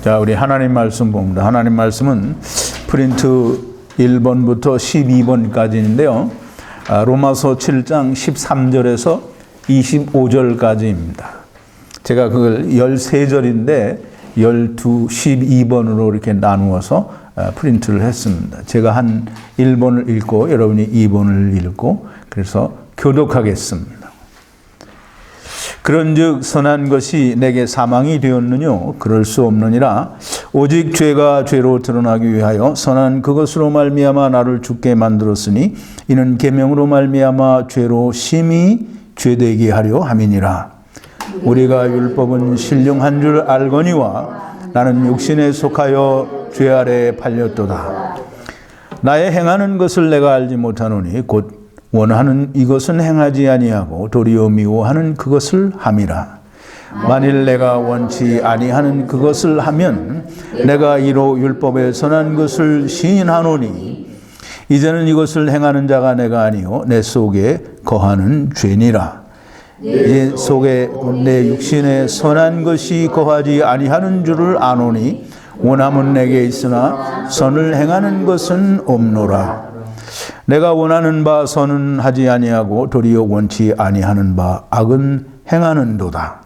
자, 우리 하나님 말씀 봅니다. 하나님 말씀은 프린트 1번부터 12번까지인데요. 로마서 7장 13절에서 25절까지입니다. 제가 그걸 13절인데 12, 12번으로 이렇게 나누어서 프린트를 했습니다. 제가 한 1번을 읽고 여러분이 2번을 읽고 그래서 교독하겠습니다. 그런즉 선한 것이 내게 사망이 되었느뇨? 그럴 수 없느니라. 오직 죄가 죄로 드러나기 위하여 선한 그것으로 말미암아 나를 죽게 만들었으니 이는 계명으로 말미암아 죄로 심히 죄되게 하려 함이니라. 우리가 율법은 신령한 줄 알거니와 나는 육신에 속하여 죄 아래에 팔렸도다. 나의 행하는 것을 내가 알지 못하노니 곧 원하는 이것은 행하지 아니하고 도리어 미워하는 그것을 함이라. 만일 내가 원치 아니하는 그것을 하면 내가 이로 율법에 선한 것을 시인하노니 이제는 이것을 행하는 자가 내가 아니요 내 속에 거하는 죄니라. 내 속에 내 육신에 선한 것이 거하지 아니하는 줄을 아노니 원함은 내게 있으나 선을 행하는 것은 없노라. 내가 원하는 바 선은 하지 아니하고 도리어 원치 아니하는 바 악은 행하는도다.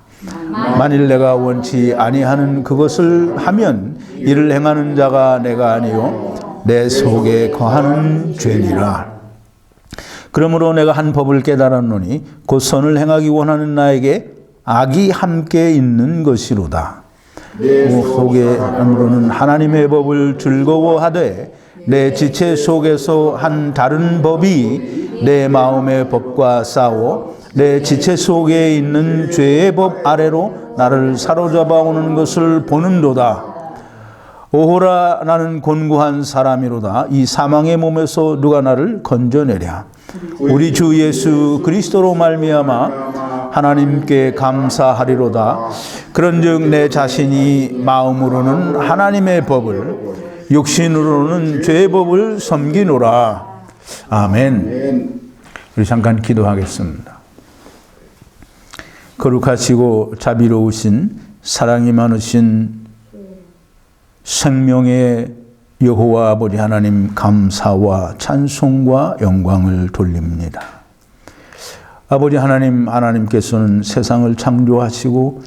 만일 내가 원치 아니하는 그것을 하면 이를 행하는 자가 내가 아니요 내 속에 거하는 죄니라. 그러므로 내가 한 법을 깨달았노니 곧 선을 행하기 원하는 나에게 악이 함께 있는 것이로다. 내 속에 아무로는 하나님의 법을 즐거워하되 내 지체 속에서 한 다른 법이 내 마음의 법과 싸워 내 지체 속에 있는 죄의 법 아래로 나를 사로잡아 오는 것을 보는도다. 오호라, 나는 곤고한 사람이로다. 이 사망의 몸에서 누가 나를 건져내랴. 우리 주 예수 그리스도로 말미암아 하나님께 감사하리로다. 그런즉 내 자신이 마음으로는 하나님의 법을 육신으로는 죄의 법을 섬기노라. 아멘. 우리 잠깐 기도하겠습니다. 거룩하시고 자비로우신 사랑이 많으신 생명의 여호와 아버지 하나님, 감사와 찬송과 영광을 돌립니다. 아버지 하나님, 하나님께서는 세상을 창조하시고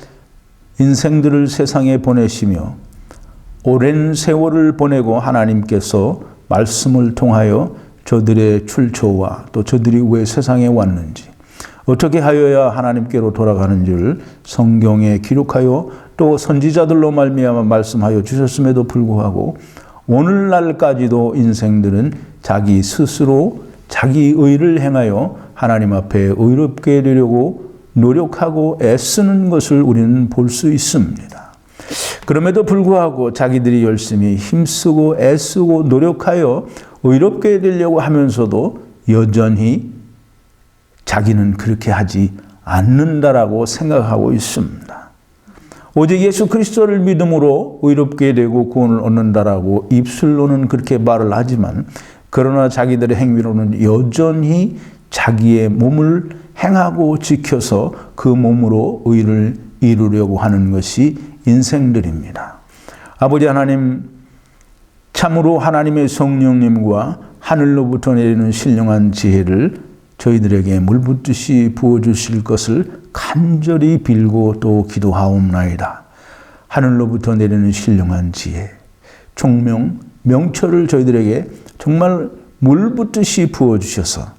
인생들을 세상에 보내시며 오랜 세월을 보내고 하나님께서 말씀을 통하여 저들의 출처와 또 저들이 왜 세상에 왔는지 어떻게 하여야 하나님께로 돌아가는 줄 성경에 기록하여 또 선지자들로 말미암아 말씀하여 주셨음에도 불구하고 오늘날까지도 인생들은 자기 스스로 자기 의를 행하여 하나님 앞에 의롭게 되려고 노력하고 애쓰는 것을 우리는 볼 수 있습니다. 그럼에도 불구하고 자기들이 열심히 힘쓰고 애쓰고 노력하여 의롭게 되려고 하면서도 여전히 자기는 그렇게 하지 않는다라고 생각하고 있습니다. 오직 예수 그리스도를 믿음으로 의롭게 되고 구원을 얻는다라고 입술로는 그렇게 말을 하지만 그러나 자기들의 행위로는 여전히 자기의 몸을 행하고 지켜서 그 몸으로 의를 이루려고 하는 것이 인생들입니다. 아버지 하나님, 참으로 하나님의 성령님과 하늘로부터 내리는 신령한 지혜를 저희들에게 물붓듯이 부어주실 것을 간절히 빌고 또 기도하옵나이다. 하늘로부터 내리는 신령한 지혜, 총명, 명철을 저희들에게 정말 물붓듯이 부어주셔서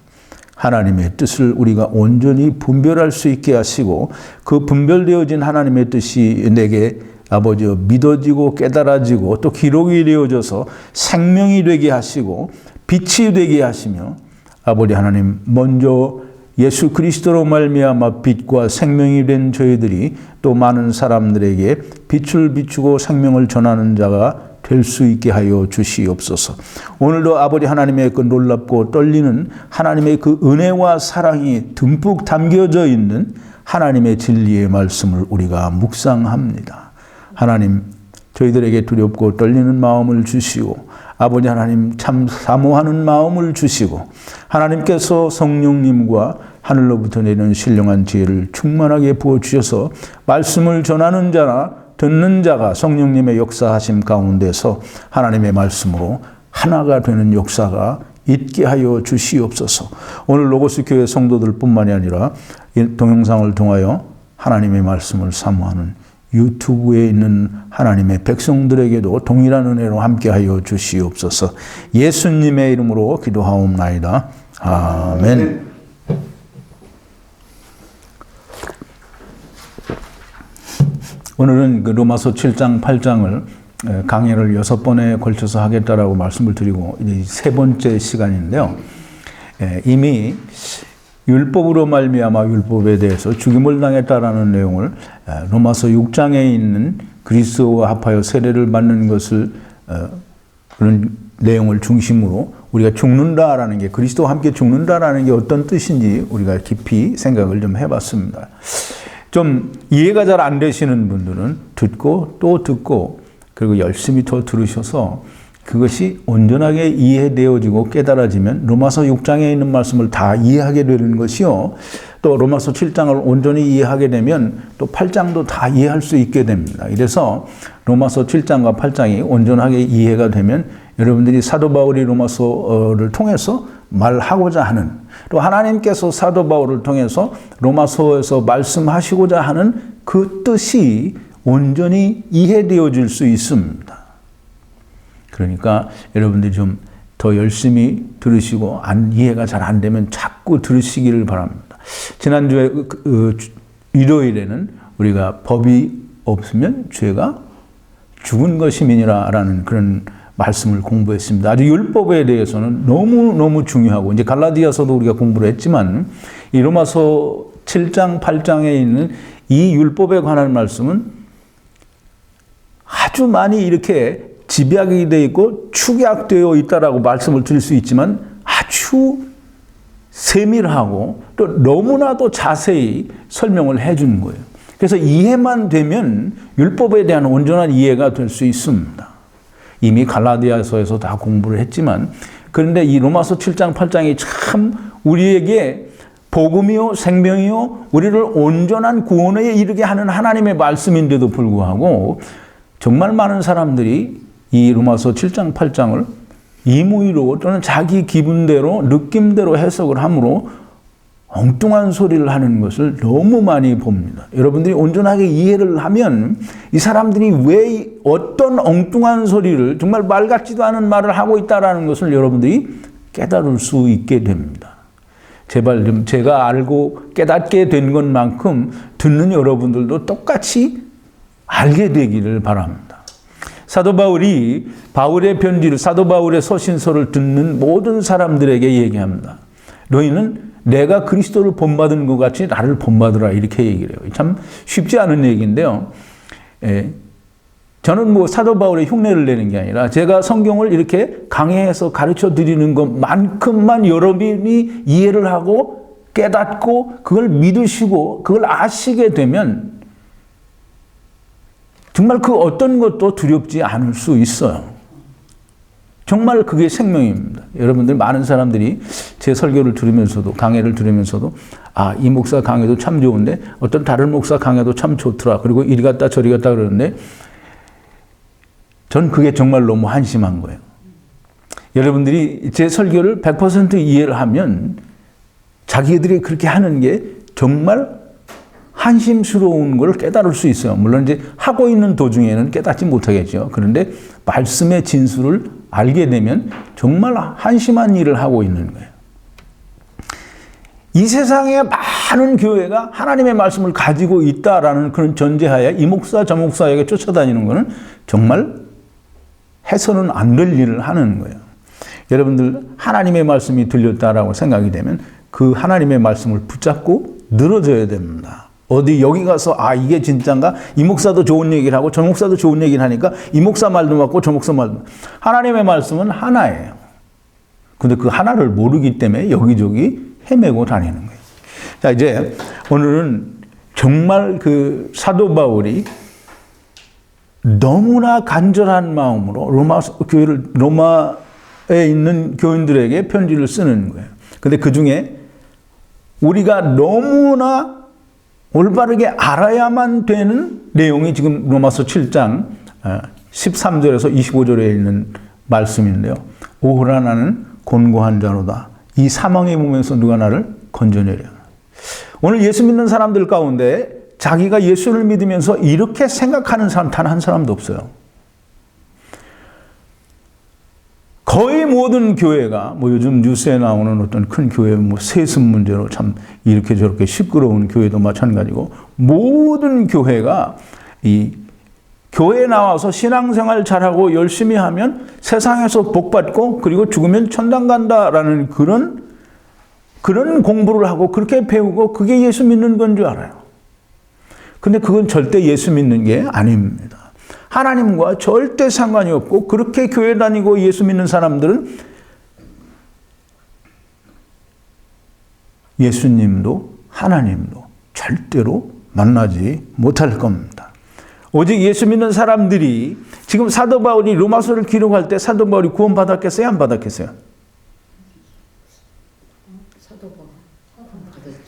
하나님의 뜻을 우리가 온전히 분별할 수 있게 하시고 그 분별되어진 하나님의 뜻이 내게 아버지 믿어지고 깨달아지고 또 기록이 되어져서 생명이 되게 하시고 빛이 되게 하시며 아버지 하나님, 먼저 예수 그리스도로 말미암아 빛과 생명이 된 저희들이 또 많은 사람들에게 빛을 비추고 생명을 전하는 자가 될 수 있게 하여 주시옵소서. 오늘도 아버지 하나님의 그 놀랍고 떨리는 하나님의 그 은혜와 사랑이 듬뿍 담겨져 있는 하나님의 진리의 말씀을 우리가 묵상합니다. 하나님, 저희들에게 두렵고 떨리는 마음을 주시고 아버지 하나님 참 사모하는 마음을 주시고 하나님께서 성령님과 하늘로부터 내리는 신령한 지혜를 충만하게 부어주셔서 말씀을 전하는 자나 듣는 자가 성령님의 역사하심 가운데서 하나님의 말씀으로 하나가 되는 역사가 있게 하여 주시옵소서. 오늘 로고스 교회 성도들뿐만이 아니라 이 동영상을 통하여 하나님의 말씀을 사모하는 유튜브에 있는 하나님의 백성들에게도 동일한 은혜로 함께하여 주시옵소서. 예수님의 이름으로 기도하옵나이다. 아멘. 오늘은 그 로마서 7장, 8장을 강의를 6번에 걸쳐서 하겠다라고 말씀을 드리고 이제 세 번째 시간인데요. 이미 율법으로 말미암아 율법에 대해서 죽임을 당했다라는 내용을 로마서 6장에 있는 그리스도와 합하여 세례를 받는 것을 그런 내용을 중심으로 우리가 죽는다라는 게 그리스도와 함께 죽는다라는 게 어떤 뜻인지 우리가 깊이 생각을 좀 해봤습니다. 좀 이해가 잘 안 되시는 분들은 듣고 또 듣고 그리고 열심히 더 들으셔서 그것이 온전하게 이해되어지고 깨달아지면 로마서 6장에 있는 말씀을 다 이해하게 되는 것이요. 또 로마서 7장을 온전히 이해하게 되면 또 8장도 다 이해할 수 있게 됩니다. 이래서 로마서 7장과 8장이 온전하게 이해가 되면 여러분들이 사도 바울이 로마서를 통해서 말하고자 하는 또 하나님께서 사도 바울을 통해서 로마서에서 말씀하시고자 하는 그 뜻이 온전히 이해되어질 수 있습니다. 그러니까 여러분들이 좀 더 열심히 들으시고 이해가 잘 안 되면 자꾸 들으시기를 바랍니다. 지난주에 일요일에는 우리가 법이 없으면 죄가 죽은 것임이니라 라는 그런 말씀을 공부했습니다. 아주 율법에 대해서는 너무너무 중요하고 이제 갈라디아서도 우리가 공부를 했지만 이 로마서 7장, 8장에 있는 이 율법에 관한 말씀은 아주 많이 이렇게 집약이 되어 있고 축약되어 있다라고 말씀을 드릴 수 있지만 아주 세밀하고 또 너무나도 자세히 설명을 해 주는 거예요. 그래서 이해만 되면 율법에 대한 온전한 이해가 될 수 있습니다. 이미 갈라디아서에서 다 공부를 했지만 그런데 이 로마서 7장, 8장이 참 우리에게 복음이요 생명이요 우리를 온전한 구원에 이르게 하는 하나님의 말씀인데도 불구하고 정말 많은 사람들이 이 로마서 7장, 8장을 임의로 또는 자기 기분대로 느낌대로 해석을 함으로 엉뚱한 소리를 하는 것을 너무 많이 봅니다. 여러분들이 온전하게 이해를 하면 이 사람들이 왜 어떤 엉뚱한 소리를 정말 말 같지도 않은 말을 하고 있다는 것을 여러분들이 깨달을 수 있게 됩니다. 제발 좀 제가 알고 깨닫게 된 것만큼 듣는 여러분들도 똑같이 알게 되기를 바랍니다. 사도 바울이 바울의 편지를 사도 바울의 서신서를 듣는 모든 사람들에게 얘기합니다. 너희는 내가 그리스도를 본받은 것 같이 나를 본받으라 이렇게 얘기를 해요. 참 쉽지 않은 얘기인데요. 저는 뭐 사도 바울의 흉내를 내는 게 아니라 제가 성경을 이렇게 강해해서 가르쳐 드리는 것만큼만 여러분이 이해를 하고 깨닫고 그걸 믿으시고 그걸 아시게 되면 정말 그 어떤 것도 두렵지 않을 수 있어요. 정말 그게 생명입니다. 여러분들 많은 사람들이 제 설교를 들으면서도 강해를 들으면서도 이 목사 강해도 참 좋은데 어떤 다른 목사 강해도 참 좋더라. 그리고 이리 갔다 저리 갔다 그러는데 전 그게 정말 너무 한심한 거예요. 여러분들이 제 설교를 100% 이해를 하면 자기들이 그렇게 하는 게 정말 한심스러운 걸 깨달을 수 있어요. 물론 이제 하고 있는 도중에는 깨닫지 못하겠죠. 그런데 말씀의 진수를 알게 되면 정말 한심한 일을 하고 있는 거예요. 이 세상에 많은 교회가 하나님의 말씀을 가지고 있다라는 그런 전제하에 이 목사 저 목사에게 쫓아다니는 것은 정말 해서는 안 될 일을 하는 거예요. 여러분들 하나님의 말씀이 들렸다라고 생각이 되면 그 하나님의 말씀을 붙잡고 늘어져야 됩니다. 어디 여기 가서 이게 진짠가? 이 목사도 좋은 얘기를 하고 저 목사도 좋은 얘기를 하니까 이 목사 말도 맞고 저 목사 말도 맞고. 하나님의 말씀은 하나예요. 근데 그 하나를 모르기 때문에 여기저기 헤매고 다니는 거예요. 자, 이제 오늘은 정말 그 사도 바울이 너무나 간절한 마음으로 로마에 있는 교인들에게 편지를 쓰는 거예요. 근데 그 중에 우리가 너무나 올바르게 알아야만 되는 내용이 지금 로마서 7장 13절에서 25절에 있는 말씀인데요. 오호라 나는 곤고한 자로다. 이 사망의 몸에서 누가 나를 건져내려. 오늘 예수 믿는 사람들 가운데 자기가 예수를 믿으면서 이렇게 생각하는 사람 단 한 사람도 없어요. 거의 모든 교회가 요즘 뉴스에 나오는 어떤 큰 교회 세습 문제로 참 이렇게 저렇게 시끄러운 교회도 마찬가지고, 모든 교회가 이 교회에 나와서 신앙생활 잘하고 열심히 하면 세상에서 복받고 그리고 죽으면 천당 간다라는 그런 공부를 하고 그렇게 배우고 그게 예수 믿는 건 줄 알아요. 근데 그건 절대 예수 믿는 게 아닙니다. 하나님과 절대 상관이 없고, 그렇게 교회 다니고 예수 믿는 사람들은 예수님도 하나님도 절대로 만나지 못할 겁니다. 오직 예수 믿는 사람들이, 지금 사도 바울이 로마서를 기록할 때 사도 바울이 구원 받았겠어요? 안 받았겠어요?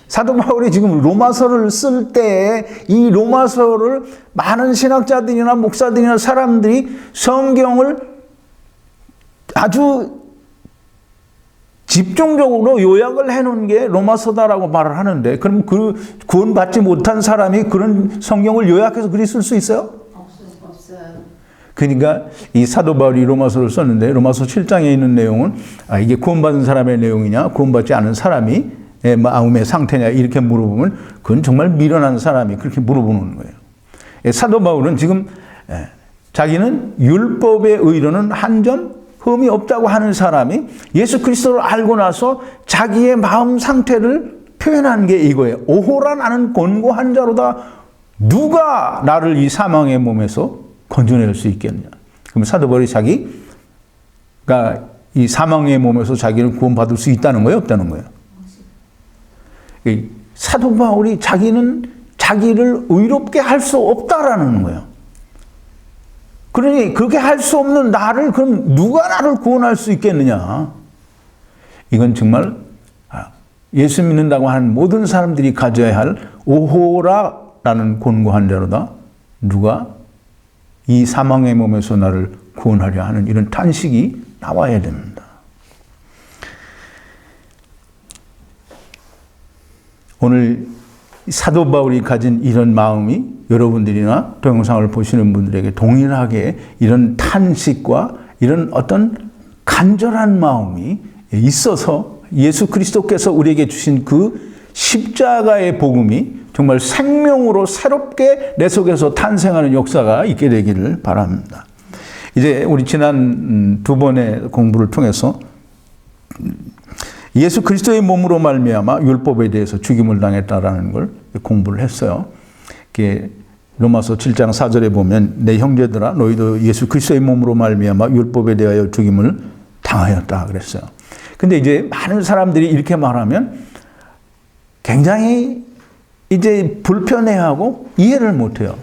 사도 바울이 지금 로마서를 쓸 때 이 로마서를 많은 신학자들이나 목사들이나 사람들이 성경을 아주 집중적으로 요약을 해놓은 게 로마서다라고 말을 하는데, 그럼 그 구원받지 못한 사람이 그런 성경을 요약해서 글이 쓸 수 있어요? 없어요. 그러니까 이 사도 바울이 로마서를 썼는데 로마서 7장에 있는 내용은 이게 구원받은 사람의 내용이냐 구원받지 않은 사람이 마음의 상태냐 이렇게 물어보면 그건 정말 미련한 사람이 그렇게 물어보는 거예요. 사도 바울은 지금 자기는 율법의 의로는 한 점 흠이 없다고 하는 사람이 예수 그리스도를 알고 나서 자기의 마음 상태를 표현한 게 이거예요. 오호라 나는 곤고한 자로다. 누가 나를 이 사망의 몸에서 건져낼 수 있겠냐. 그럼 사도 바울이 자기가 이 사망의 몸에서 자기를 구원받을 수 있다는 거예요? 없다는 거예요? 사도 바울이 자기는 자기를 의롭게 할 수 없다라는 거예요. 그러니 그렇게 할 수 없는 나를 그럼 누가 나를 구원할 수 있겠느냐. 이건 정말 예수 믿는다고 하는 모든 사람들이 가져야 할 오호라라는 곤고한 자로다. 누가 이 사망의 몸에서 나를 구원하려 하는 이런 탄식이 나와야 됩니다. 오늘 사도 바울이 가진 이런 마음이 여러분들이나 동영상을 보시는 분들에게 동일하게 이런 탄식과 이런 어떤 간절한 마음이 있어서 예수 그리스도께서 우리에게 주신 그 십자가의 복음이 정말 생명으로 새롭게 내 속에서 탄생하는 역사가 있게 되기를 바랍니다. 이제 우리 지난 두 번의 공부를 통해서 예수 그리스도의 몸으로 말미암아 율법에 대해서 죽임을 당했다라는 걸 공부를 했어요. 로마서 7장 4절에 보면 내 형제들아 너희도 예수 그리스도의 몸으로 말미암아 율법에 대하여 죽임을 당하였다 그랬어요. 근데 이제 많은 사람들이 이렇게 말하면 굉장히 이제 불편해하고 이해를 못해요.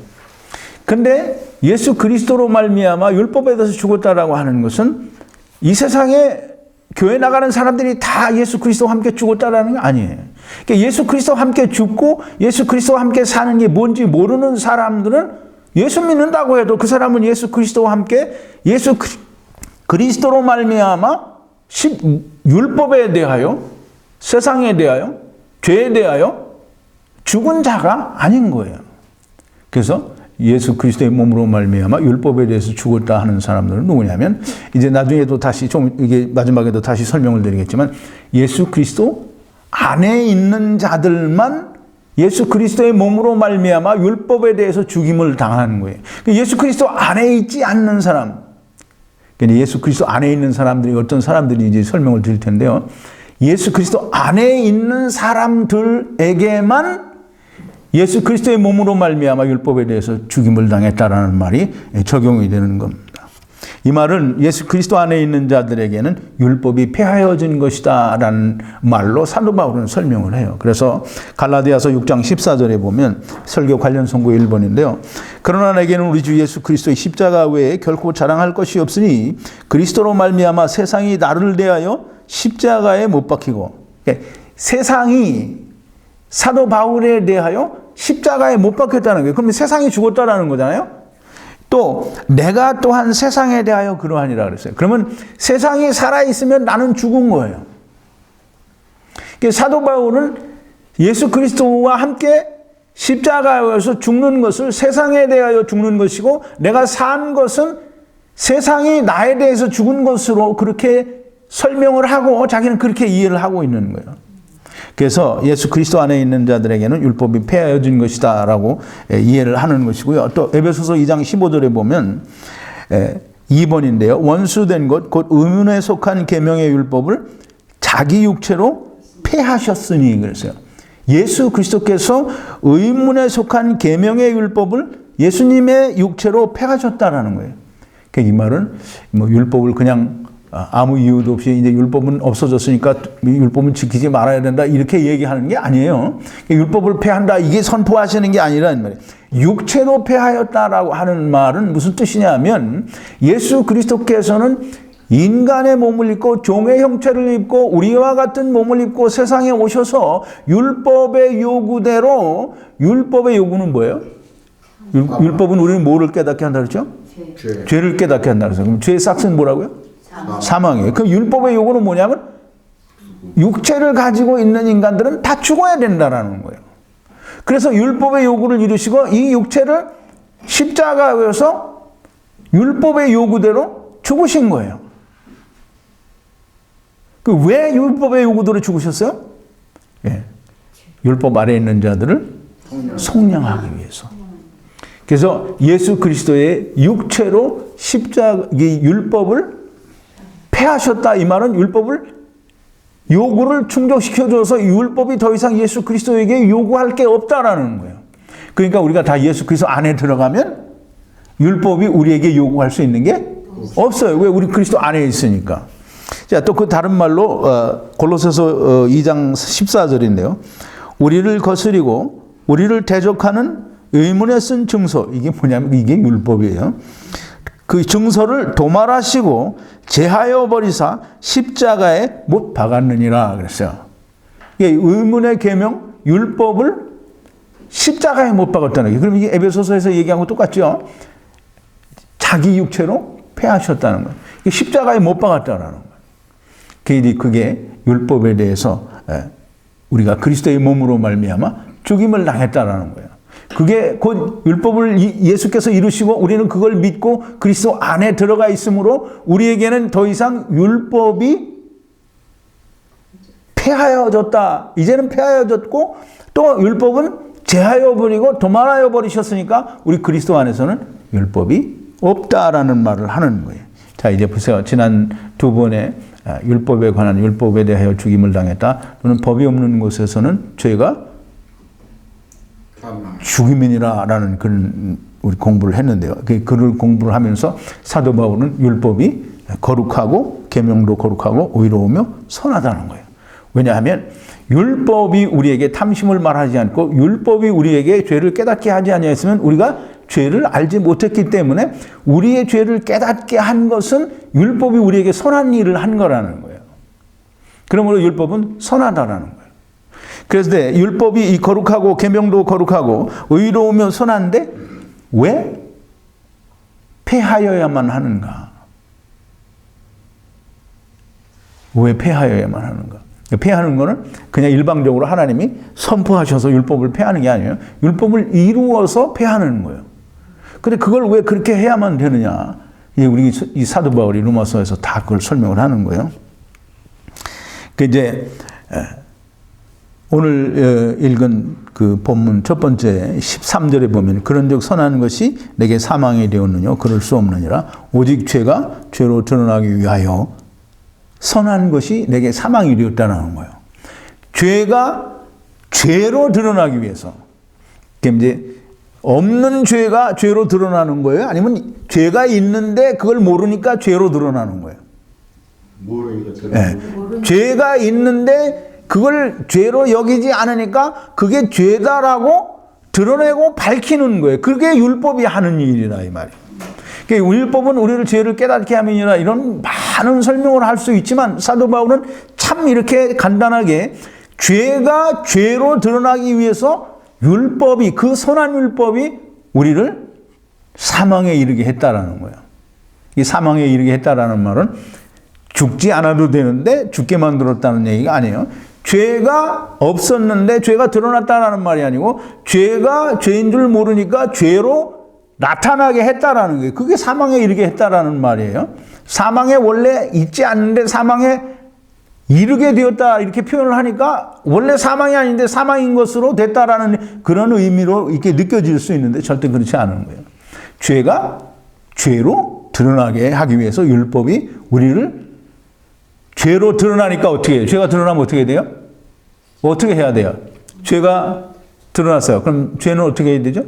근데 예수 그리스도로 말미암아 율법에 대해서 죽었다라고 하는 것은 이 세상에 교회 나가는 사람들이 다 예수 그리스도와 함께 죽었다라는 게 아니에요. 그러니까 예수 그리스도와 함께 죽고 예수 그리스도와 함께 사는 게 뭔지 모르는 사람들은 예수 믿는다고 해도 그 사람은 예수 그리스도와 함께 예수 그리스도로 말미암아 율법에 대하여 세상에 대하여 죄에 대하여 죽은 자가 아닌 거예요. 그래서 예수 그리스도의 몸으로 말미암아 율법에 대해서 죽었다 하는 사람들은 누구냐면, 이제 나중에도 다시 좀 이게 마지막에도 다시 설명을 드리겠지만, 예수 그리스도 안에 있는 자들만 예수 그리스도의 몸으로 말미암아 율법에 대해서 죽임을 당하는 거예요. 예수 그리스도 안에 있지 않는 사람, 예수 그리스도 안에 있는 사람들이 어떤 사람들인지 설명을 드릴 텐데요. 예수 그리스도 안에 있는 사람들에게만 예수 그리스도의 몸으로 말미암아 율법에 대해서 죽임을 당했다라는 말이 적용이 되는 겁니다. 이 말은 예수 그리스도 안에 있는 자들에게는 율법이 폐하여진 것이다 라는 말로 사도 바울은 설명을 해요. 그래서 갈라디아서 6장 14절에 보면 설교 관련 선고 1번인데요. 그러나 내게는 우리 주 예수 그리스도의 십자가 외에 결코 자랑할 것이 없으니 그리스도로 말미암아 세상이 나를 대하여 십자가에 못 박히고, 세상이 사도 바울에 대하여 십자가에 못 박혔다는 거예요. 그러면 세상이 죽었다라는 거잖아요. 또 내가 또한 세상에 대하여 그러하니라 그랬어요. 그러면 세상이 살아있으면 나는 죽은 거예요. 사도 바울은 예수 그리스도와 함께 십자가에서 죽는 것을 세상에 대하여 죽는 것이고 내가 산 것은 세상이 나에 대해서 죽은 것으로 그렇게 설명을 하고 자기는 그렇게 이해를 하고 있는 거예요. 그래서 예수 그리스도 안에 있는 자들에게는 율법이 폐하여진 것이다 라고 이해를 하는 것이고요. 또 에베소서 2장 15절에 보면 2번인데요. 원수된 것 곧 의문에 속한 계명의 율법을 자기 육체로 폐하셨으니 그랬어요. 예수 그리스도께서 의문에 속한 계명의 율법을 예수님의 육체로 폐하셨다라는 거예요. 이 말은 뭐 율법을 그냥 아무 이유도 없이 이제 율법은 없어졌으니까 율법은 지키지 말아야 된다 이렇게 얘기하는 게 아니에요. 율법을 폐한다 이게 선포하시는 게 아니라는 말이에요. 육체로 폐하였다라고 하는 말은 무슨 뜻이냐면 예수 그리스도께서는 인간의 몸을 입고 종의 형체를 입고 우리와 같은 몸을 입고 세상에 오셔서 율법의 요구대로 율법의 요구는 뭐예요? 율법은 우리는 뭐를 깨닫게 한다 그랬죠? 죄를 깨닫게 한다 그랬어요. 그럼 죄의 삭스는 뭐라고요? 사망이에요. 그 율법의 요구는 뭐냐면 육체를 가지고 있는 인간들은 다 죽어야 된다라는 거예요. 그래서 율법의 요구를 이루시고 이 육체를 십자가에서 율법의 요구대로 죽으신 거예요. 왜 율법의 요구대로 죽으셨어요? 예. 율법 아래에 있는 자들을 속량하기 위해서. 그래서 예수 그리스도의 육체로 율법을 폐하셨다. 이 말은 율법을 요구를 충족시켜줘서 율법이 더 이상 예수 그리스도에게 요구할 게 없다라는 거예요. 그러니까 우리가 다 예수 그리스도 안에 들어가면 율법이 우리에게 요구할 수 있는 게 없어요. 왜? 우리 그리스도 안에 있으니까. 자, 또 그 다른 말로 골로새서 2장 14절인데요. 우리를 거스리고 우리를 대적하는 의문에 쓴 증서. 이게 뭐냐면 이게 율법이에요. 그 증서를 도말하시고 제하여 버리사 십자가에 못 박았느니라 그랬어요. 의문의 계명, 율법을 십자가에 못 박았다는 거예요. 그럼 이게 에베소서에서 얘기한 거 똑같죠? 자기 육체로 폐하셨다는 거예요. 십자가에 못 박았다는 거예요. 그게 율법에 대해서 우리가 그리스도의 몸으로 말미암아 죽임을 당했다는 거예요. 그게 곧 율법을 예수께서 이루시고 우리는 그걸 믿고 그리스도 안에 들어가 있으므로 우리에게는 더 이상 율법이 폐하여졌다. 이제는 폐하여졌고 또 율법은 제하여 버리고 도말하여 버리셨으니까 우리 그리스도 안에서는 율법이 없다라는 말을 하는 거예요. 자, 이제 보세요. 지난 두 번의 율법에 관한 율법에 대하여 죽임을 당했다. 또는 법이 없는 곳에서는 죄가 죽임이니라라는 그런 우리 공부를 했는데요. 그 글을 공부를 하면서 사도 바울은 율법이 거룩하고 계명도 거룩하고 의로우며 선하다는 거예요. 왜냐하면 율법이 우리에게 탐심을 말하지 않고 율법이 우리에게 죄를 깨닫게 하지 아니했으면 우리가 죄를 알지 못했기 때문에 우리의 죄를 깨닫게 한 것은 율법이 우리에게 선한 일을 한 거라는 거예요. 그러므로 율법은 선하다라는 거예요. 그래서 율법이 이 거룩하고 계명도 거룩하고 의로우면 선한데 왜 폐하여야만 하는가? 왜 폐하여야만 하는가? 폐하는 거는 그냥 일방적으로 하나님이 선포하셔서 율법을 폐하는 게 아니에요. 율법을 이루어서 폐하는 거예요. 근데 그걸 왜 그렇게 해야만 되느냐? 우리 이 사도 바울이 로마서에서 다 그걸 설명을 하는 거예요. 이제 오늘 읽은 그 본문 첫 번째 13절에 보면 그런즉 선한 것이 내게 사망이 되었느냐 그럴 수 없느니라 오직 죄가 죄로 드러나기 위하여 선한 것이 내게 사망이 되었다는 거예요. 죄가 죄로 드러나기 위해서. 이제 없는 죄가 죄로 드러나는 거예요? 아니면 죄가 있는데 그걸 모르니까 죄로 드러나는 거예요? 모르니까. 죄가 있는데 그걸 죄로 여기지 않으니까 그게 죄다라고 드러내고 밝히는 거예요. 그게 율법이 하는 일이라 이 말이에요. 그러니까 율법은 우리를 죄를 깨닫게 함이니라 이런 많은 설명을 할 수 있지만 사도 바울은 참 이렇게 간단하게 죄가 죄로 드러나기 위해서 율법이, 그 선한 율법이 우리를 사망에 이르게 했다라는 거예요. 이 사망에 이르게 했다라는 말은 죽지 않아도 되는데 죽게 만들었다는 얘기가 아니에요. 죄가 없었는데 죄가 드러났다라는 말이 아니고 죄가 죄인 줄 모르니까 죄로 나타나게 했다라는 거예요. 그게 사망에 이르게 했다라는 말이에요. 사망에 원래 있지 않는데 사망에 이르게 되었다 이렇게 표현을 하니까 원래 사망이 아닌데 사망인 것으로 됐다라는 그런 의미로 이렇게 느껴질 수 있는데 절대 그렇지 않은 거예요. 죄가 죄로 드러나게 하기 위해서 율법이 우리를 죄로 드러나니까 어떻게 해요? 죄가 드러나면 어떻게 돼요? 어떻게 해야 돼요? 죄가 드러났어요. 그럼 죄는 어떻게 해야 되죠?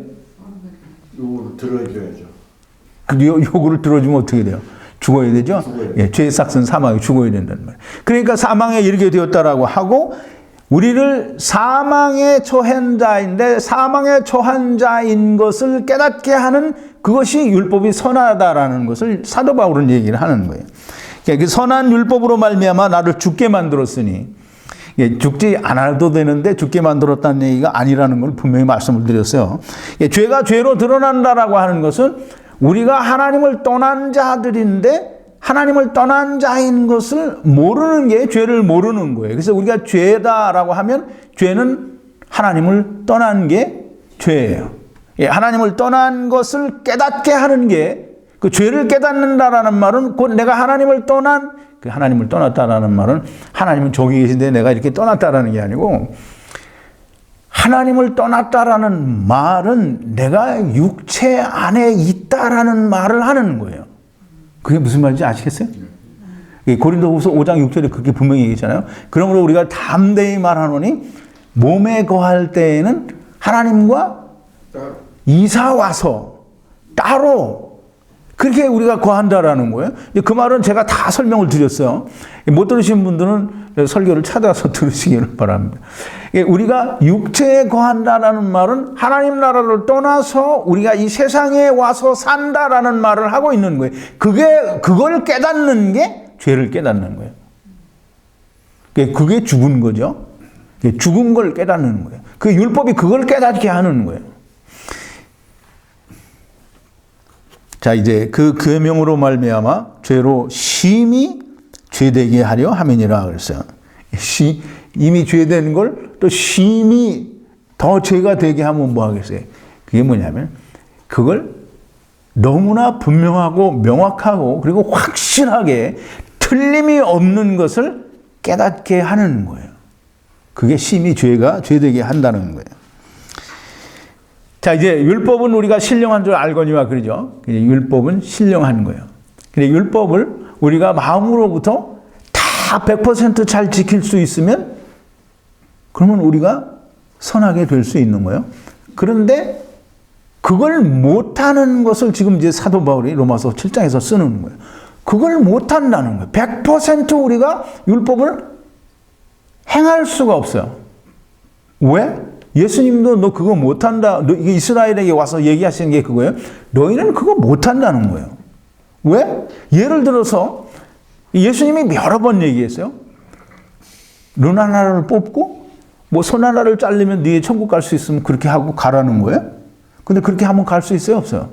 요거를 들어줘야죠. 그 요구를 들어주면 어떻게 돼요? 죽어야 되죠? 예, 죄의 삭은 사망에 죽어야 된다는 말이에요. 그러니까 사망에 이르게 되었다라고 하고 우리를 사망에 처한 자인데 사망에 처한 자인 것을 깨닫게 하는 그것이 율법이 선하다라는 것을 사도 바울은 얘기를 하는 거예요. 그 선한 율법으로 말미암아 나를 죽게 만들었으니 죽지 않아도 되는데 죽게 만들었다는 얘기가 아니라는 걸 분명히 말씀을 드렸어요. 죄가 죄로 드러난다라고 하는 것은 우리가 하나님을 떠난 자들인데 하나님을 떠난 자인 것을 모르는 게 죄를 모르는 거예요. 그래서 우리가 죄다라고 하면 죄는 하나님을 떠난 게 죄예요. 하나님을 떠난 것을 깨닫게 하는 게 그 죄를 깨닫는다라는 말은 곧 내가 하나님을 떠난 그 하나님을 떠났다라는 말은 하나님은 저기 계신데 내가 이렇게 떠났다라는 게 아니고 하나님을 떠났다라는 말은 내가 육체 안에 있다라는 말을 하는 거예요. 그게 무슨 말인지 아시겠어요? 고린도후서 5장 6절에 그렇게 분명히 얘기했잖아요. 그러므로 우리가 담대히 말하노니 몸에 거할 때에는 하나님과 이사 와서 따로 그렇게 우리가 거한다라는 거예요. 그 말은 제가 다 설명을 드렸어요. 못 들으신 분들은 설교를 찾아서 들으시기를 바랍니다. 우리가 육체에 거한다라는 말은 하나님 나라를 떠나서 우리가 이 세상에 와서 산다라는 말을 하고 있는 거예요. 그걸 깨닫는 게 죄를 깨닫는 거예요. 그게 죽은 거죠. 죽은 걸 깨닫는 거예요. 그 율법이 그걸 깨닫게 하는 거예요. 자, 이제 그 계명으로 말미암아 죄로 심히 죄되게 하려 함이니라 그랬어요. 이미 죄된 걸 또 심히 더 죄가 되게 하면 뭐 하겠어요? 그게 뭐냐면 그걸 너무나 분명하고 명확하고 그리고 확실하게 틀림이 없는 것을 깨닫게 하는 거예요. 그게 심히 죄되게 한다는 거예요. 자, 이제 율법은 우리가 신령한 줄 알거니와 그러죠. 율법은 신령한 거예요. 근데 율법을 우리가 마음으로부터 다 100% 잘 지킬 수 있으면 그러면 우리가 선하게 될 수 있는 거예요. 그런데 그걸 못하는 것을 지금 이제 사도 바울이 로마서 7장에서 쓰는 거예요. 그걸 못한다는 거예요. 100% 우리가 율법을 행할 수가 없어요. 왜? 예수님도 너 그거 못한다. 이게 이스라엘에게 와서 얘기하시는 게 그거예요. 너희는 그거 못한다는 거예요. 왜? 예를 들어서 예수님이 여러 번 얘기했어요. 눈 하나를 뽑고 뭐 손 하나를 자르면 네 천국 갈 수 있으면 그렇게 하고 가라는 거예요. 근데 그렇게 하면 갈 수 있어요? 없어요?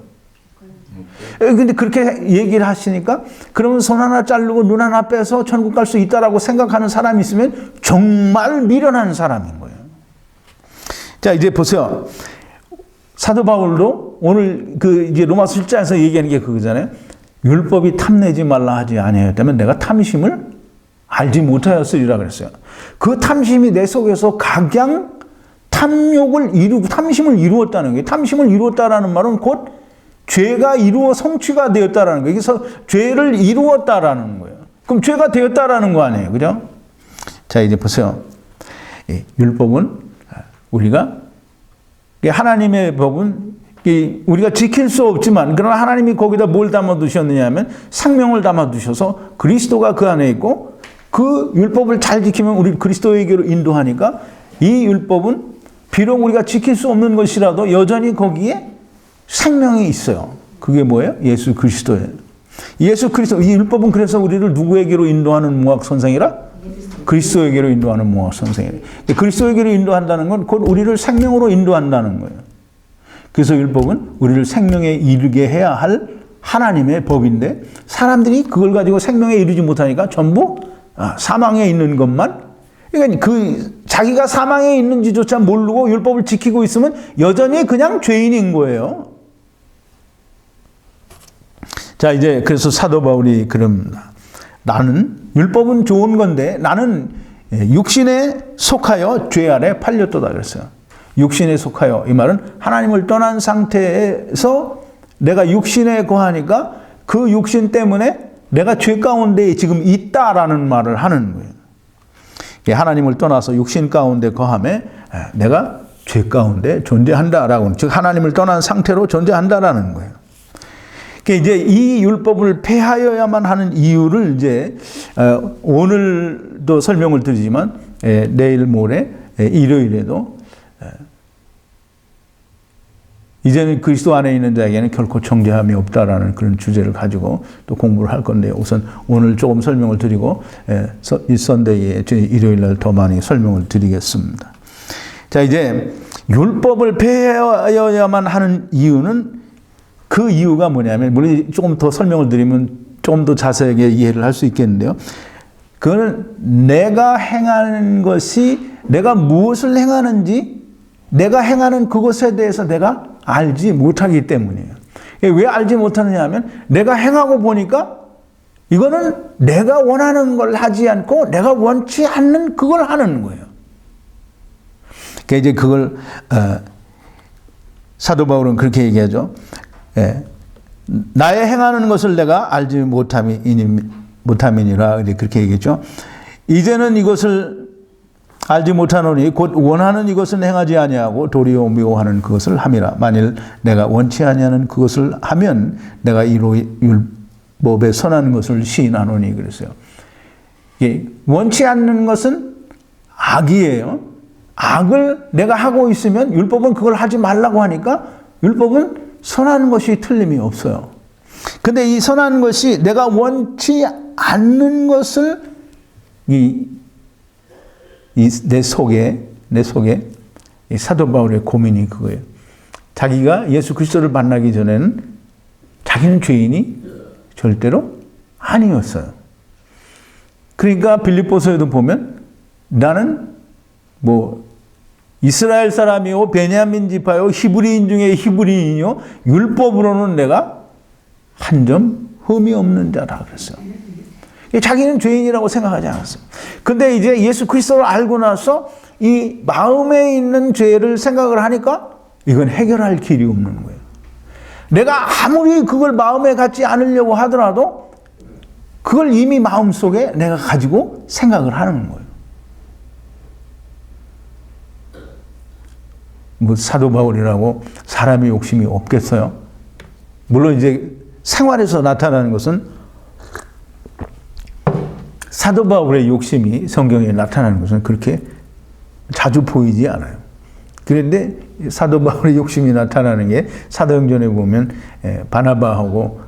근데 그렇게 얘기를 하시니까 그러면 손 하나 자르고 눈 하나 빼서 천국 갈 수 있다라고 생각하는 사람이 있으면 정말 미련한 사람인 거예요. 자, 이제 보세요. 사도 바울도 오늘 이제 로마서 7장에서 얘기하는 게 그거잖아요. 율법이 탐내지 말라 하지 아니하였다면 내가 탐심을 알지 못하였으리라 그랬어요. 그 탐심이 내 속에서 각양 탐심을 이루었다는 거예요. 탐심을 이루었다라는 말은 곧 죄가 이루어 성취가 되었다라는 거예요. 그래서 죄를 이루었다라는 거예요. 그럼 죄가 되었다라는 거 아니에요. 그죠? 자, 이제 보세요. 율법은 우리가 하나님의 법은 우리가 지킬 수 없지만 그러나 하나님이 거기다 뭘 담아 두셨느냐 하면 생명을 담아 두셔서 그리스도가 그 안에 있고 그 율법을 잘 지키면 우리 그리스도에게로 인도하니까 이 율법은 비록 우리가 지킬 수 없는 것이라도 여전히 거기에 생명이 있어요. 그게 뭐예요? 예수 그리스도예요. 예수 그리스도. 이 율법은 그래서 우리를 누구에게로 인도하는 무학 선생이라? 그리스도에게로 인도하는 몽학 선생이에요. 그리스도에게로 인도한다는 건 곧 우리를 생명으로 인도한다는 거예요. 그래서 율법은 우리를 생명에 이르게 해야 할 하나님의 법인데 사람들이 그걸 가지고 생명에 이르지 못하니까 전부 사망에 있는 것만, 그러니까 그 자기가 사망에 있는지조차 모르고 율법을 지키고 있으면 여전히 그냥 죄인인 거예요. 자, 이제 그래서 사도 바울이 그럽니다. 나는 율법은 좋은 건데 나는 육신에 속하여 죄 아래 팔렸도다 그랬어요. 육신에 속하여, 이 말은 하나님을 떠난 상태에서 내가 육신에 거하니까 그 육신 때문에 내가 죄 가운데 지금 있다라는 말을 하는 거예요. 하나님을 떠나서 육신 가운데 거함에 내가 죄 가운데 존재한다라고, 즉 하나님을 떠난 상태로 존재한다라는 거예요. 이제 이 율법을 폐하여야만 하는 이유를 이제 오늘도 설명을 드리지만 내일 모레 일요일에도 이제는 그리스도 안에 있는 자에게는 결코 정죄함이 없다라는 그런 주제를 가지고 또 공부를 할 건데요. 우선 오늘 조금 설명을 드리고 이 선데이에 일요일 날 더 많이 설명을 드리겠습니다. 자, 이제 율법을 폐하여야만 하는 이유는, 그 이유가 뭐냐면, 물론 조금 더 설명을 드리면 조금 더 자세하게 이해를 할 수 있겠는데요. 그거는 내가 행하는 것이, 내가 무엇을 행하는지 내가 행하는 그것에 대해서 내가 알지 못하기 때문이에요. 왜 알지 못하느냐 하면 내가 행하고 보니까 이거는 내가 원하는 걸 하지 않고 내가 원치 않는 그걸 하는 거예요. 이제 그걸 사도 바울은 그렇게 얘기하죠. 나의 행하는 것을 내가 알지 못함이니라 그렇게 얘기했죠. 이제는 이것을 알지 못하노니 곧 원하는 이것은 행하지 아니하고 도리어 미워하는 그것을 함이라. 만일 내가 원치 아니하는 그것을 하면 내가 이로 율법에 선한 것을 시인하노니 그랬어요. 원치 않는 것은 악이에요. 악을 내가 하고 있으면 율법은 그걸 하지 말라고 하니까 율법은 선한 것이 틀림이 없어요. 근데 이 선한 것이 내가 원치 않는 것을 내 속에 이 사도 바울의 고민이 그거예요. 자기가 예수 그리스도를 만나기 전에는 자기는 죄인이 절대로 아니었어요. 그러니까 빌립보서에도 보면 나는 이스라엘 사람이요 베냐민 지파요 히브리인 중에 히브리인이요 율법으로는 내가 한 점 흠이 없는 자다 그랬어요. 자기는 죄인이라고 생각하지 않았어요. 근데 이제 예수 그리스도를 알고 나서 이 마음에 있는 죄를 생각을 하니까 이건 해결할 길이 없는 거예요. 내가 아무리 그걸 마음에 갖지 않으려고 하더라도 그걸 이미 마음속에 내가 가지고 생각을 하는 거예요. 사도 바울이라고 사람이 욕심이 없겠어요? 물론 이제 생활에서 나타나는 것은 사도 바울의 욕심이 성경에 나타나는 것은 그렇게 자주 보이지 않아요. 그런데 사도 바울의 욕심이 나타나는 게 사도행전에 보면 바나바하고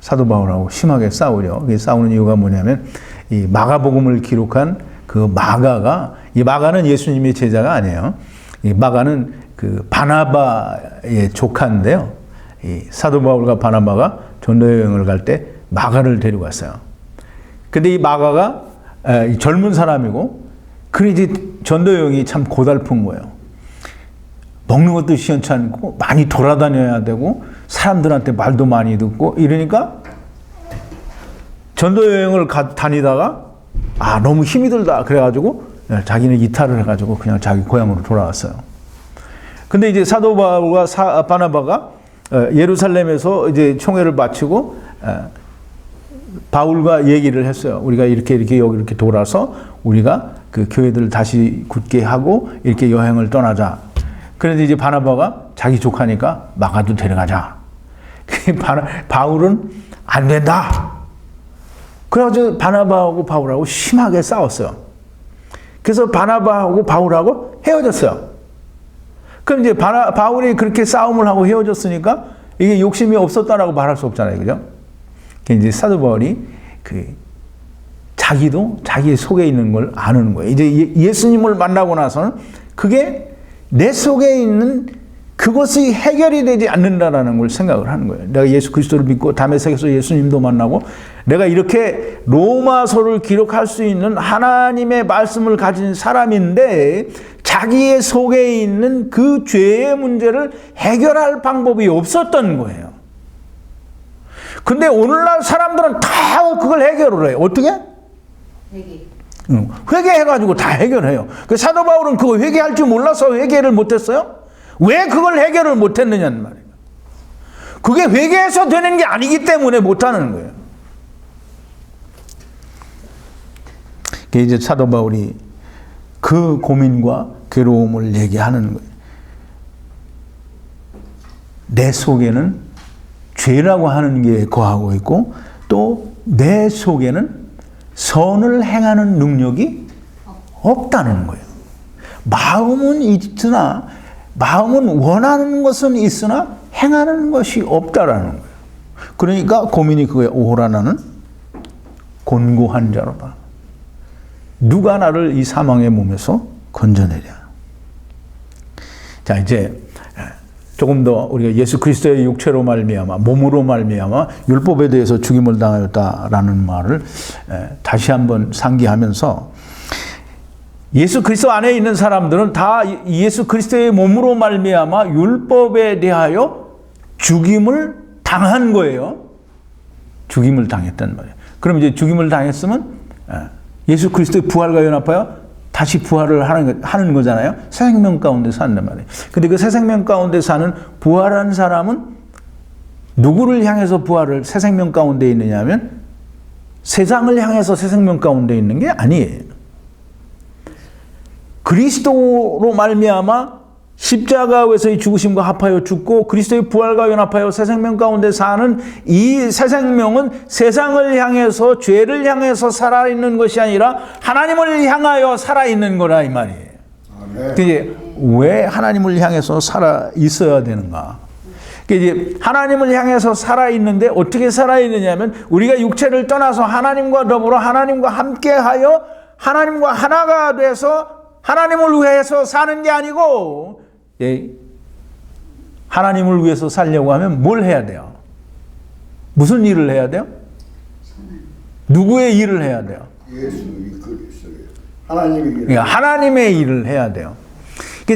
사도 바울하고 심하게 싸우죠. 싸우는 이유가 뭐냐면 이 마가복음을 기록한 그 마가가, 이 마가는 예수님의 제자가 아니에요. 이 마가는 그 바나바의 조카인데요. 이 사도 바울과 바나바가 전도 여행을 갈 때 마가를 데리고 갔어요. 근데 이 마가가 젊은 사람이고, 그래 전도 여행이 참 고달픈 거예요. 먹는 것도 시원찮고 많이 돌아다녀야 되고 사람들한테 말도 많이 듣고 이러니까 전도 여행을 다니다가 너무 힘이 들다 그래가지고 자기는 이탈을 해가지고 그냥 자기 고향으로 돌아왔어요. 근데 이제 사도 바울과 바나바가 예루살렘에서 이제 총회를 마치고 바울과 얘기를 했어요. 우리가 이렇게 여기 이렇게 돌아서 우리가 그 교회들을 다시 굳게 하고 이렇게 여행을 떠나자. 그런데 이제 바나바가 자기 조카니까 마가도 데려가자. 바울은 안 된다. 그래가지고 바나바하고 바울하고 심하게 싸웠어요. 그래서 바나바하고 바울하고 헤어졌어요. 그럼 이제 바울이 그렇게 싸움을 하고 헤어졌으니까 이게 욕심이 없었다라고 말할 수 없잖아요. 그죠? 이제 사도 바울이 자기도 자기 속에 있는 걸 아는 거예요. 이제 예수님을 만나고 나서는 그게 내 속에 있는 그것이 해결이 되지 않는다라는 걸 생각을 하는 거예요. 내가 예수 그리스도를 믿고 다메섹에서 예수님도 만나고 내가 이렇게 로마서를 기록할 수 있는 하나님의 말씀을 가진 사람인데 자기의 속에 있는 그 죄의 문제를 해결할 방법이 없었던 거예요. 근데 오늘날 사람들은 다 그걸 해결을 해요. 어떻게? 회개해가지고 다 해결해요. 사도 바울은 그거 회개할 줄 몰라서 회개를 못했어요? 왜 그걸 해결을 못했느냐는 말이에요. 그게 회개해서 되는 게 아니기 때문에 못하는 거예요. 이제 사도 바울이 그 고민과 괴로움을 얘기하는 거예요. 내 속에는 죄라고 하는 게 거하고 있고 또 내 속에는 선을 행하는 능력이 없다는 거예요. 마음은 있으나 마음은 원하는 것은 있으나 행하는 것이 없다라는 거예요. 그러니까 고민이 그거예요. 오호라 나는 곤고한 자로다. 누가 나를 이 사망의 몸에서 건져내랴. 자, 이제 조금 더 우리가 예수 그리스도의 육체로 말미암아 몸으로 말미암아 율법에 대해서 죽임을 당하였다라는 말을 다시 한번 상기하면서 예수 그리스도 안에 있는 사람들은 다 예수 그리스도의 몸으로 말미암아 율법에 대하여 죽임을 당한 거예요. 죽임을 당했단 말이에요. 그럼 이제 죽임을 당했으면 예수 그리스도의 부활과 연합하여 다시 부활을 하는 거잖아요. 새 생명 가운데 산단 말이에요. 근데 그 새 생명 가운데 사는 부활한 사람은 누구를 향해서 부활을 새 생명 가운데 있느냐 하면 세상을 향해서 새 생명 가운데 있는 게 아니에요. 그리스도로 말미암아 십자가에서의 죽으심과 합하여 죽고 그리스도의 부활과 연합하여 새 생명 가운데 사는 이 새 생명은 세상을 향해서 죄를 향해서 살아있는 것이 아니라 하나님을 향하여 살아있는 거라 이 말이에요. 이제 왜 하나님을 향해서 살아 있어야 되는가? 이제 하나님을 향해서 살아있는데 어떻게 살아있느냐면 우리가 육체를 떠나서 하나님과 더불어 하나님과 함께하여 하나님과 하나가 돼서 하나님을 위해서 사는 게 아니고 하나님을 위해서 살려고 하면 뭘 해야 돼요? 무슨 일을 해야 돼요? 누구의 일을 해야 돼요? 예수 그리스도의 하나님의 일. 그러니까 하나님의 일을 해야 돼요.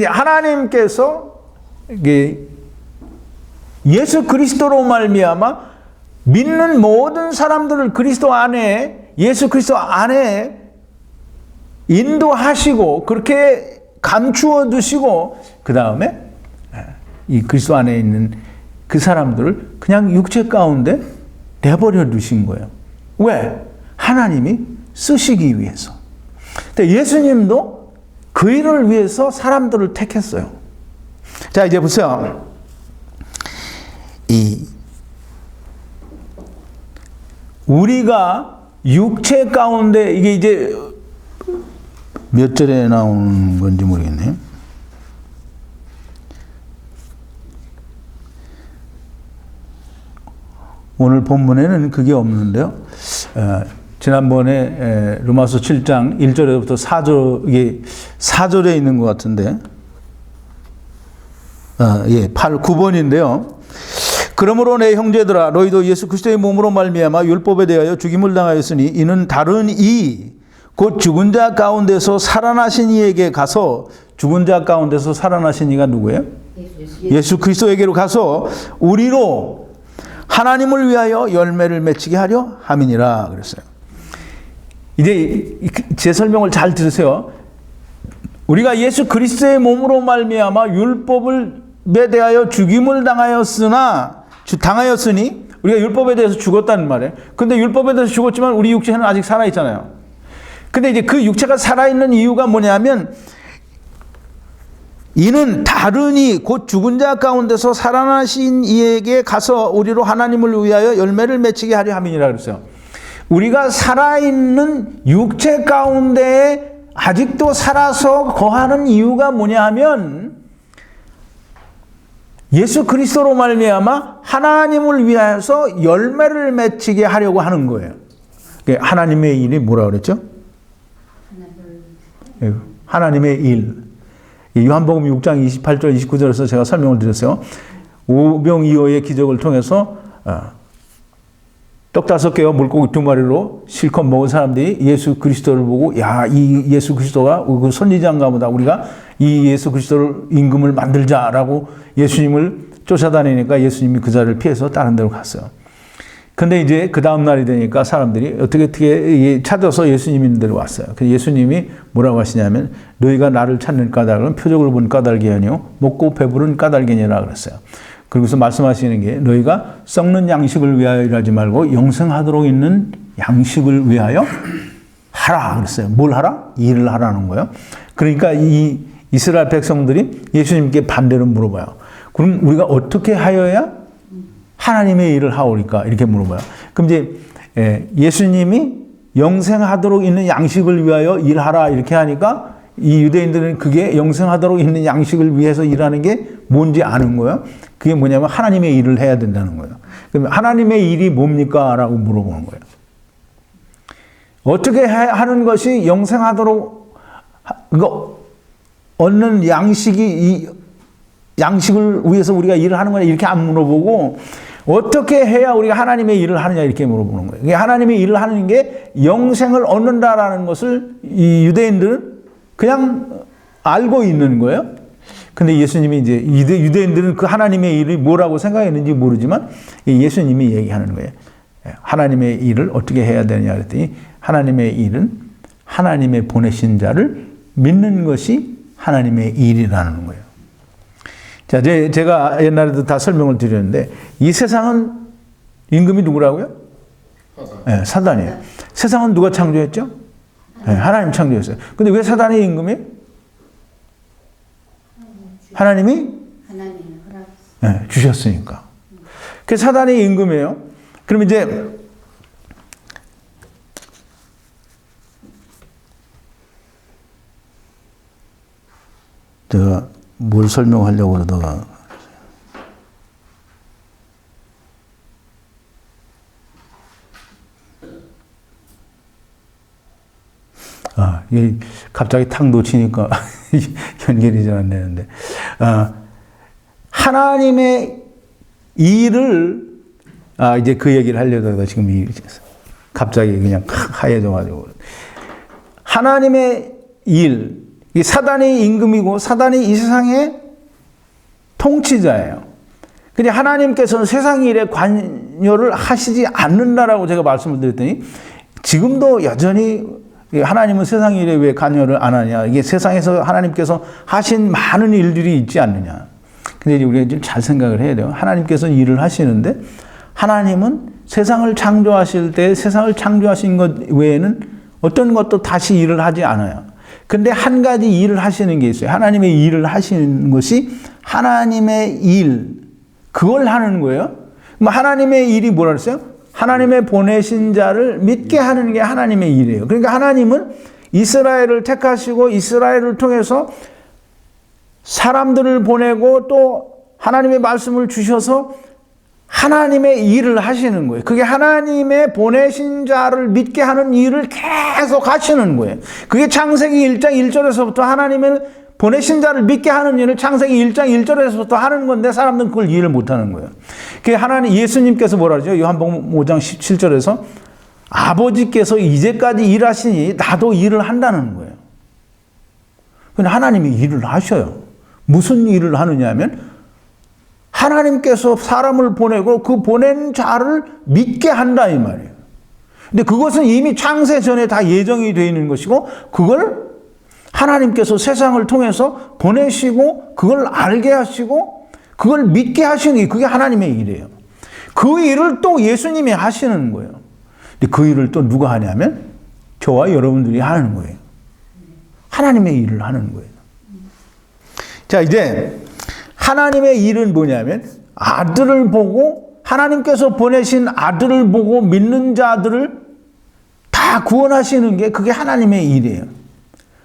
하나님께서 예수 그리스도로 말미암아 믿는 모든 사람들을 그리스도 안에 예수 그리스도 안에 인도하시고 그렇게 감추어 두시고 그 다음에 이 그리스도 안에 있는 그 사람들을 그냥 육체 가운데 내버려 두신 거예요. 왜? 하나님이 쓰시기 위해서. 근데 예수님도 그 일을 위해서 사람들을 택했어요. 자, 이제 보세요. 우리가 육체 가운데 이게 이제 몇 절에 나오는 건지 모르겠네요. 오늘 본문에는 그게 없는데요. 지난번에 로마서 7장 1절에부터 4절, 이게 4절에 있는 것 같은데, 9번인데요. 그러므로 내 형제들아 너희도 예수 그리스도의 몸으로 말미암아 율법에 대하여 죽임을 당하였으니 이는 다른 이 곧 죽은 자 가운데서 살아나신 이에게 가서 죽은 자 가운데서 살아나신 이가 누구예요? 예수 그리스도에게로 가서 우리로 하나님을 위하여 열매를 맺히게 하려 함이니라 그랬어요. 이제 제 설명을 잘 들으세요. 우리가 예수 그리스도의 몸으로 말미암아 율법에 대하여 죽임을 당하였으니 우리가 율법에 대해서 죽었다는 말이에요. 근데 율법에 대해서 죽었지만 우리 육체는 아직 살아있잖아요. 근데 이제 그 육체가 살아있는 이유가 뭐냐면 이는 다른 이 곧 죽은 자 가운데서 살아나신 이에게 가서 우리로 하나님을 위하여 열매를 맺히게 하려 함이니라 그랬어요. 우리가 살아있는 육체 가운데 아직도 살아서 거하는 이유가 뭐냐 하면 예수 그리스도로 말미암아 하나님을 위하여서 열매를 맺히게 하려고 하는 거예요. 하나님의 일이 뭐라 그랬죠? 하나님의 일. 요한복음 6장 28절 29절에서 제가 설명을 드렸어요. 오병이어의 기적을 통해서 떡 5개와 물고기 2마리로 실컷 먹은 사람들이 예수 그리스도를 보고 야, 이 예수 그리스도가 그 선지자인가 보다. 우리가 이 예수 그리스도를 임금을 만들자라고 예수님을 쫓아다니니까 예수님이 그 자리를 피해서 다른 데로 갔어요. 근데 이제 그 다음 날이 되니까 사람들이 어떻게 찾아서 예수님 있는 데로 왔어요. 그래서 예수님이 뭐라고 하시냐면 너희가 나를 찾는 까닭은 표적을 본 까닭이 아니요 먹고 배부른 까닭이니라 그랬어요. 그러고서 말씀하시는 게 너희가 썩는 양식을 위하여 일하지 말고 영생하도록 있는 양식을 위하여 하라 그랬어요. 뭘 하라? 일을 하라는 거예요. 그러니까 이 이스라엘 백성들이 예수님께 반대로 물어봐요. 그럼 우리가 어떻게 하여야 하나님의 일을 하오리까? 이렇게 물어봐요. 그럼 이제 예수님이 영생하도록 있는 양식을 위하여 일하라 이렇게 하니까 이 유대인들은 그게 영생하도록 있는 양식을 위해서 일하는 게 뭔지 아는 거예요. 그게 뭐냐면 하나님의 일을 해야 된다는 거예요. 그럼 하나님의 일이 뭡니까? 라고 물어보는 거예요. 어떻게 하는 것이 영생하도록 얻는 양식을 위해서 우리가 일을 하는 거냐 이렇게 안 물어보고 어떻게 해야 우리가 하나님의 일을 하느냐 이렇게 물어보는 거예요. 하나님의 일을 하는 게 영생을 얻는다라는 것을 이 유대인들은 그냥 알고 있는 거예요. 근데 예수님이 이제 유대인들은 그 하나님의 일이 뭐라고 생각했는지 모르지만 예수님이 얘기하는 거예요. 하나님의 일을 어떻게 해야 되느냐 그랬더니 하나님의 일은 하나님의 보내신 자를 믿는 것이 하나님의 일이라는 거예요. 자, 제가 옛날에도 다 설명을 드렸는데 이 세상은 임금이 누구라고요? 네, 사단이에요. 세상은 누가 창조했죠? 네, 하나님 창조했어요. 근데 왜 사단이 임금이에요? 하나님이 네, 주셨으니까. 그래서 사단이 임금이에요. 그럼 이제 제가 뭘 설명하려고 그러다가 이게 갑자기 탁 놓치니까 연결이 잘 안 되는데 하나님의 일을 이제 그 얘기를 하려다가 지금 갑자기 그냥 하얘져가지고 하나님의 일 이 사단이 임금이고 사단이 이 세상의 통치자예요. 근데 하나님께서는 세상 일에 관여를 하시지 않는다라고 제가 말씀을 드렸더니 지금도 여전히 하나님은 세상 일에 왜 관여를 안 하냐. 이게 세상에서 하나님께서 하신 많은 일들이 있지 않느냐. 근데 우리가 좀 잘 생각을 해야 돼요. 하나님께서 일을 하시는데 하나님은 세상을 창조하실 때 세상을 창조하신 것 외에는 어떤 것도 다시 일을 하지 않아요. 근데 한 가지 일을 하시는 게 있어요. 하나님의 일을 하시는 것이 하나님의 일. 그걸 하는 거예요. 하나님의 일이 뭐라 그랬어요? 하나님의 보내신 자를 믿게 하는 게 하나님의 일이에요. 그러니까 하나님은 이스라엘을 택하시고 이스라엘을 통해서 사람들을 보내고 또 하나님의 말씀을 주셔서 하나님의 일을 하시는 거예요. 그게 하나님의 보내신 자를 믿게 하는 일을 계속 하시는 거예요. 그게 창세기 1장 1절에서부터 하나님을 보내신 자를 믿게 하는 일을 창세기 1장 1절에서부터 하는 건데 사람들은 그걸 이해를 못하는 거예요. 그게 하나님 예수님께서 뭐라 그러죠? 요한복음 5장 17절에서 아버지께서 이제까지 일하시니 나도 일을 한다는 거예요. 근데 하나님이 일을 하셔요. 무슨 일을 하느냐 하면 하나님께서 사람을 보내고 그 보낸 자를 믿게 한다 이 말이에요. 근데 그것은 이미 창세 전에 다 예정이 되어 있는 것이고 그걸 하나님께서 세상을 통해서 보내시고 그걸 알게 하시고 그걸 믿게 하시는 게 그게 하나님의 일이에요. 그 일을 또 예수님이 하시는 거예요. 근데 그 일을 또 누가 하냐면 저와 여러분들이 하는 거예요. 하나님의 일을 하는 거예요. 자, 이제 하나님의 일은 뭐냐면 아들을 보고 하나님께서 보내신 아들을 보고 믿는 자들을 다 구원하시는 게 그게 하나님의 일이에요.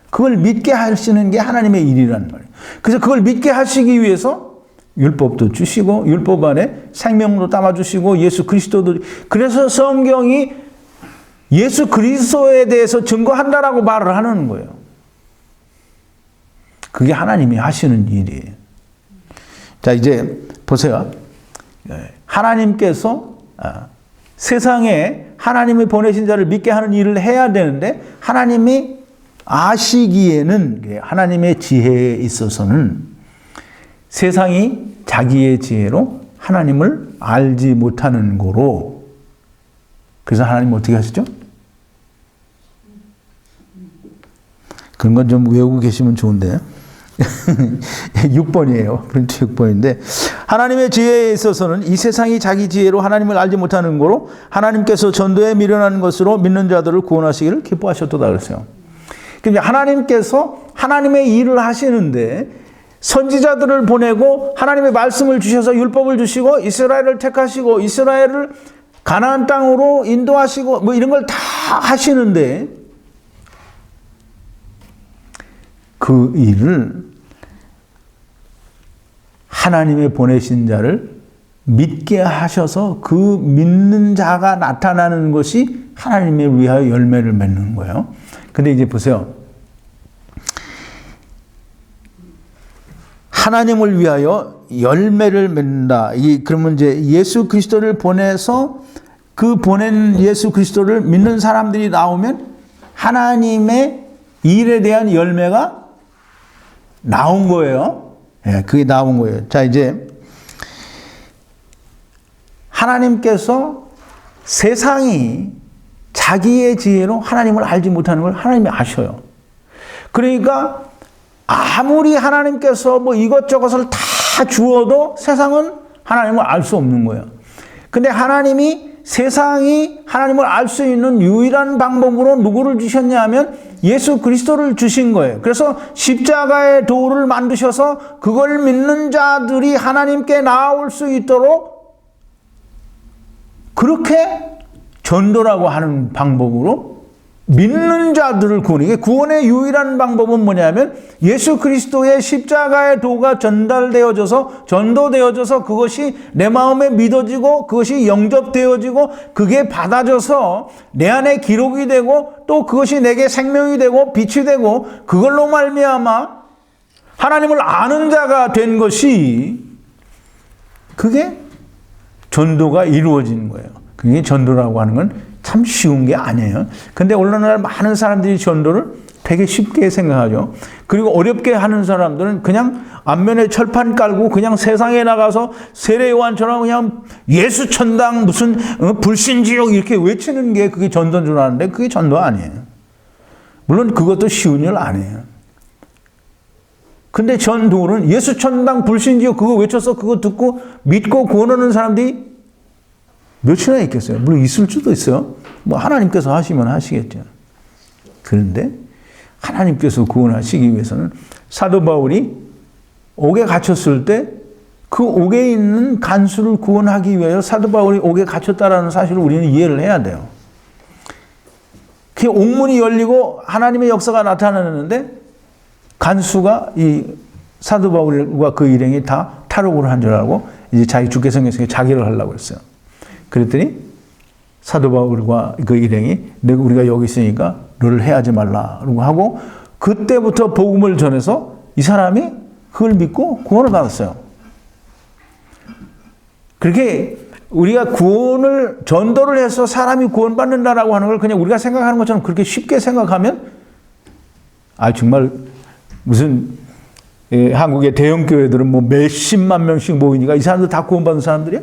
그걸 믿게 하시는 게 하나님의 일이라는 말이에요. 그래서 그걸 믿게 하시기 위해서 율법도 주시고 율법 안에 생명도 담아주시고 예수 그리스도도 그래서 성경이 예수 그리스도에 대해서 증거한다라고 말을 하는 거예요. 그게 하나님이 하시는 일이에요. 자, 이제 보세요. 하나님께서 세상에 하나님이 보내신 자를 믿게 하는 일을 해야 되는데 하나님이 아시기에는 하나님의 지혜에 있어서는 세상이 자기의 지혜로 하나님을 알지 못하는 거로, 그래서 하나님 어떻게 하시죠? 그런 건 좀 외우고 계시면 좋은데 6번이에요. 프린트 6번인데 하나님의 지혜에 있어서는 이 세상이 자기 지혜로 하나님을 알지 못하는 거로 하나님께서 전도에 미련한 것으로 믿는 자들을 구원하시기를 기뻐하셨도다 그랬어요. 그러니까 하나님께서 하나님의 일을 하시는데 선지자들을 보내고 하나님의 말씀을 주셔서 율법을 주시고 이스라엘을 택하시고 이스라엘을 가나안 땅으로 인도하시고 뭐 이런 걸 다 하시는데 그 일을 하나님의 보내신 자를 믿게 하셔서 그 믿는 자가 나타나는 것이 하나님을 위하여 열매를 맺는 거예요. 근데 이제 보세요. 하나님을 위하여 열매를 맺는다. 그러면 이제 예수 그리스도를 보내서 그 보낸 예수 그리스도를 믿는 사람들이 나오면 하나님의 일에 대한 열매가 나온 거예요. 예, 그게 나온 거예요. 자, 이제 하나님께서 세상이 자기의 지혜로 하나님을 알지 못하는 걸 하나님이 아셔요. 그러니까 아무리 하나님께서 뭐 이것저것을 다 주어도 세상은 하나님을 알 수 없는 거예요. 근데 하나님이 세상이 하나님을 알 수 있는 유일한 방법으로 누구를 주셨냐 하면 예수 그리스도를 주신 거예요. 그래서 십자가의 도를 만드셔서 그걸 믿는 자들이 하나님께 나아올 수 있도록 그렇게 전도라고 하는 방법으로 믿는 자들을 구원해. 구원의 유일한 방법은 뭐냐면 예수 그리스도의 십자가의 도가 전달되어져서 전도되어져서 그것이 내 마음에 믿어지고 그것이 영접되어지고 그게 받아져서 내 안에 기록이 되고 또 그것이 내게 생명이 되고 빛이 되고 그걸로 말미암아 하나님을 아는 자가 된 것이 그게 전도가 이루어지는 거예요. 그게 전도라고 하는 건 참 쉬운 게 아니에요. 근데 오늘날 많은 사람들이 전도를 되게 쉽게 생각하죠. 그리고 어렵게 하는 사람들은 그냥 앞면에 철판 깔고 그냥 세상에 나가서 세례 요한처럼 그냥 예수 천당 무슨 불신지옥 이렇게 외치는 게 그게 전도인 줄 아는데 그게 전도 아니에요. 물론 그것도 쉬운 일 아니에요. 근데 전도는 예수 천당 불신지옥 그거 외쳐서 그거 듣고 믿고 구원하는 사람들이 몇이나 있겠어요? 물론 있을 수도 있어요. 뭐 하나님께서 하시면 하시겠죠. 그런데 하나님께서 구원하시기 위해서는 사도 바울이 옥에 갇혔을 때 그 옥에 있는 간수를 구원하기 위하여 사도 바울이 옥에 갇혔다라는 사실을 우리는 이해를 해야 돼요. 그 옥문이 열리고 하나님의 역사가 나타나는데 간수가 이 사도 바울과 그 일행이 다 탈옥을 한 줄 알고 이제 자기 죽게 생겼으니까 자기를 하려고 했어요. 그랬더니 사도 바울과 그 일행이 우리가 여기 있으니까 너를 해하지 말라고 하고 그때부터 복음을 전해서 이 사람이 그걸 믿고 구원을 받았어요. 그렇게 우리가 구원을 전도를 해서 사람이 구원받는다라고 하는 걸 그냥 우리가 생각하는 것처럼 그렇게 쉽게 생각하면 정말 무슨 한국의 대형 교회들은 뭐 몇십만 명씩 모이니까 이 사람들 다 구원받은 사람들이야?